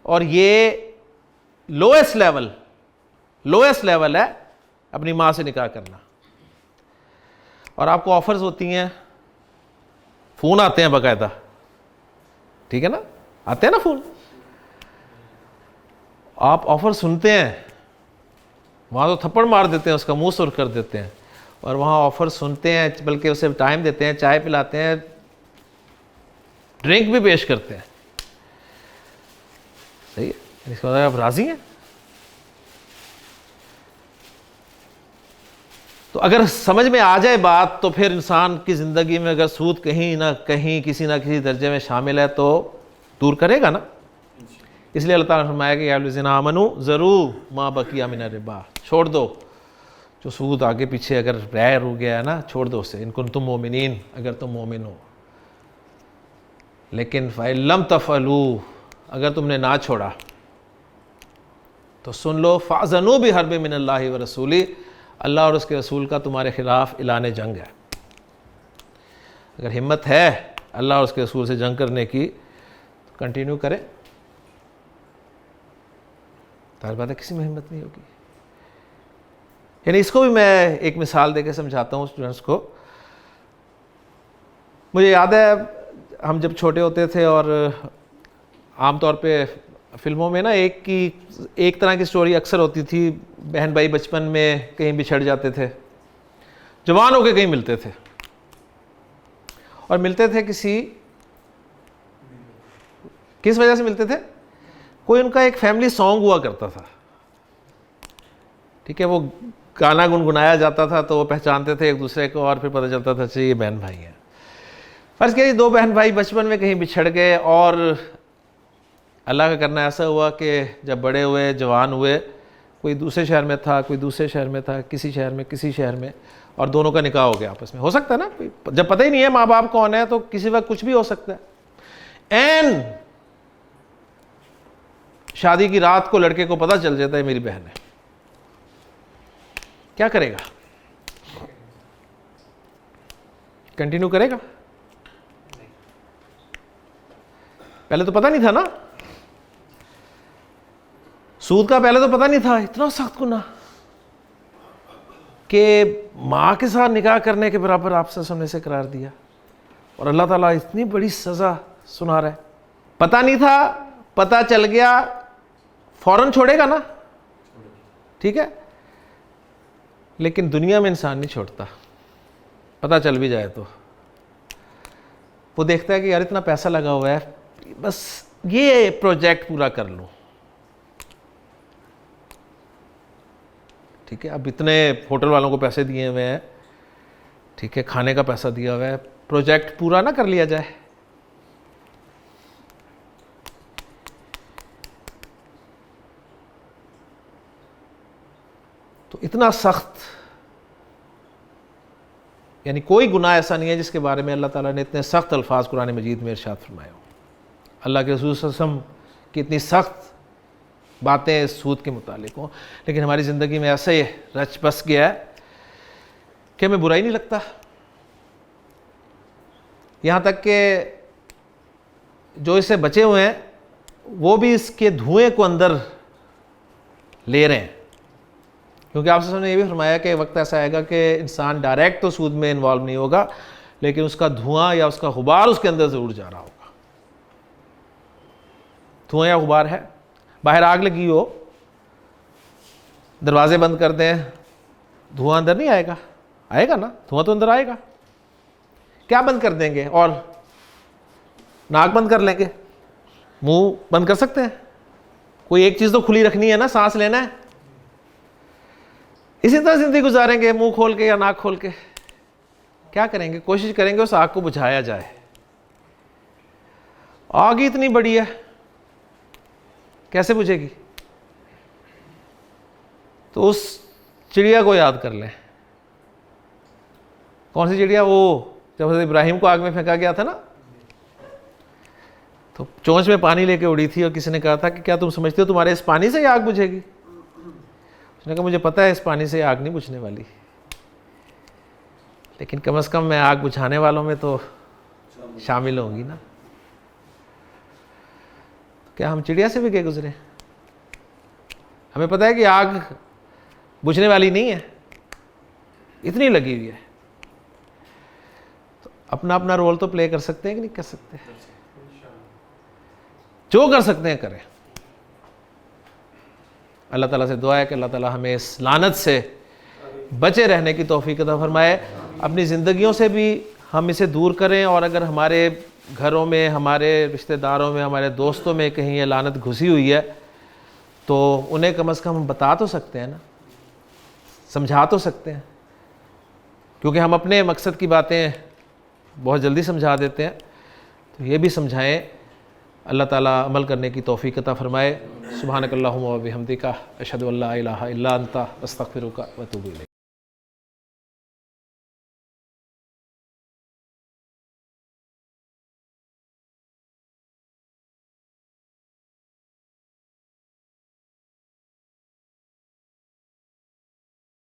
A: اور یہ لوئسٹ لیول ہے اپنی ماں سے نکاح کرنا۔ اور آپ کو آفرز ہوتی ہیں، فون آتے ہیں باقاعدہ، ٹھیک ہے نا، آتے ہیں نا فون، آپ آفر سنتے ہیں، وہاں تو تھپڑ مار دیتے ہیں، اس کا منہ سرخ کر دیتے ہیں، اور وہاں آفر سنتے ہیں، بلکہ اسے ٹائم دیتے ہیں، چائے پلاتے ہیں، ڈرنک بھی پیش کرتے ہیں، صحیح ہے، اس کا مطلب آپ راضی ہیں۔ تو اگر سمجھ میں آ جائے بات تو پھر انسان کی زندگی میں اگر سود کہیں نہ کہیں کسی نہ کسی درجے میں شامل ہے تو دور کرے گا نا۔ اس لیے اللہ تعالیٰ نے فرمایا کہ یا الذین آمنوا ذروا ما بقی من الربا، چھوڑ دو جو سود آگے پیچھے اگر رہ رو گیا ہے نا، چھوڑ دو اسے، ان کنتم مومنین، اگر تم مومن ہو۔ لیکن فَإِن لَمْ تَفْعَلُوا، اگر تم نے نہ چھوڑا تو سن لو فَأْذَنُوا بِحَرْبٍ مِّنَ اللَّهِ وَرَسُولِهِ، اللہ اور اس کے رسول کا تمہارے خلاف اعلان جنگ ہے۔ اگر ہمت ہے اللہ اور اس کے رسول سے جنگ کرنے کی تو کنٹینیو کرے، ظاہر بات ہے کسی میں ہمت نہیں ہوگی۔ یعنی اس کو بھی میں ایک مثال دے کے سمجھاتا ہوں اسٹوڈنٹس کو۔ مجھے یاد ہے ہم جب چھوٹے ہوتے تھے اور عام طور پہ فلموں میں نا ایک طرح کی سٹوری اکثر ہوتی تھی، بہن بھائی بچپن میں کہیں بچھڑ جاتے تھے، جوان ہو کے کہیں ملتے تھے، اور ملتے تھے کس وجہ سے ملتے تھے؟ کوئی ان کا ایک فیملی سانگ ہوا کرتا تھا، ٹھیک ہے، وہ گانا گنگنایا جاتا تھا تو وہ پہچانتے تھے ایک دوسرے کو، اور پھر پتہ چلتا تھا اچھا یہ بہن بھائی ہیں۔ فرض کیجیے دو بہن بھائی بچپن میں کہیں بچھڑ گئے، اور اللہ کا کرنا ایسا ہوا کہ جب بڑے ہوئے، جوان ہوئے، کوئی دوسرے شہر میں تھا، کوئی دوسرے شہر میں تھا، کسی شہر میں، اور دونوں کا نکاح ہو گیا آپس میں۔ ہو سکتا ہے نا، جب پتہ ہی نہیں ہے ماں باپ کون ہے تو کسی وقت کچھ بھی ہو سکتا ہے۔ شادی کی رات کو لڑکے کو پتہ چل جاتا ہے میری بہن ہے، کیا کرے گا؟ کنٹینیو کرے گا؟ پہلے تو پتہ نہیں تھا نا، سود کا پہلے تو پتہ نہیں تھا، اتنا سخت گناہ کہ ماں کے ساتھ نکاح کرنے کے برابر آپ سے سننے سے قرار دیا، اور اللہ تعالیٰ اتنی بڑی سزا سنا رہا ہے۔ پتہ نہیں تھا، پتہ چل گیا، فوراً چھوڑے گا نا، ٹھیک ہے، لیکن دنیا میں انسان نہیں چھوڑتا، پتہ چل بھی جائے تو وہ دیکھتا ہے کہ یار اتنا پیسہ لگا ہوا ہے، بس یہ پروجیکٹ پورا کر لوں، ٹھیک ہے، اب اتنے ہوٹل والوں کو پیسے دیے ہوئے ہیں، ٹھیک ہے، کھانے کا پیسہ دیا ہوا ہے، پروجیکٹ پورا نہ کر لیا جائے۔ تو اتنا سخت، یعنی کوئی گناہ ایسا نہیں ہے جس کے بارے میں اللہ تعالیٰ نے اتنے سخت الفاظ قرآن مجید میں ارشاد فرمائے ہو۔ اللہ کے رسول صلی اللہ علیہ وسلم کی اتنی سخت باتیں سود کے متعلق ہوں، لیکن ہماری زندگی میں ایسا ہی رچ بس گیا ہے کہ ہمیں برا ہی نہیں لگتا، یہاں تک کہ جو اس سے بچے ہوئے ہیں وہ بھی اس کے دھوئیں کو اندر لے رہے ہیں، کیونکہ آپ نے یہ بھی فرمایا کہ وقت ایسا آئے گا کہ انسان ڈائریکٹ تو سود میں انوالو نہیں ہوگا، لیکن اس کا دھواں یا اس کا غبار اس کے اندر ضرور جا رہا ہوگا۔ دھواں یا غبار ہے، باہر آگ لگی ہو، دروازے بند کر دیں، دھواں اندر نہیں آئے گا؟ آئے گا نا، دھواں تو اندر آئے گا۔ کیا بند کر دیں گے؟ اور ناک بند کر لیں گے، منہ بند کر سکتے ہیں؟ کوئی ایک چیز تو کھلی رکھنی ہے نا، سانس لینا ہے، اسی طرح زندگی گزاریں گے منہ کھول کے یا ناک کھول کے؟ کیا کریں گے؟ کوشش کریں گے اس آگ کو بجھایا جائے۔ آگ ہی اتنی بڑی ہے، کیسے بجھے گی؟ تو اس چڑیا کو یاد کر لیں۔ کون سی چڑیا؟ وہ جب حضرت ابراہیم کو آگ میں پھینکا گیا تھا نا، تو چونچ میں پانی لے کے اڑی تھی، اور کسی نے کہا تھا کہ کیا تم سمجھتے ہو تمہارے اس پانی سے یہ آگ بجھے گی؟ اس نے کہا مجھے پتہ ہے اس پانی سے آگ نہیں بجھنے والی، لیکن کم از کم میں آگ بجھانے والوں میں تو شامل ہوں گی نا۔ کیا ہم چڑیا سے بھی گئے گزرے؟ ہمیں پتہ ہے کہ آگ بجھنے والی نہیں ہے، اتنی لگی ہوئی ہے، تو اپنا اپنا رول تو پلے کر سکتے ہیں کہ نہیں کر سکتے؟ جو کر سکتے ہیں کریں۔ اللہ تعالیٰ سے دعا ہے کہ اللہ تعالیٰ ہمیں اس لعنت سے بچے رہنے کی توفیق عطا فرمائے، اپنی زندگیوں سے بھی ہم اسے دور کریں، اور اگر ہمارے گھروں میں، ہمارے رشتہ داروں میں، ہمارے دوستوں میں کہیں یہ لعنت گھسی ہوئی ہے تو انہیں کم از کم ہم بتا تو سکتے ہیں نا، سمجھا تو سکتے ہیں، کیونکہ ہم اپنے مقصد کی باتیں بہت جلدی سمجھا دیتے ہیں، تو یہ بھی سمجھائیں اللہ تعالیٰ عمل کرنے کی توفیق عطا فرمائے۔ سبحانک اللہم و بحمدک، اشہد ان لا الہ الا انت، استغفرک و اتوب الیک۔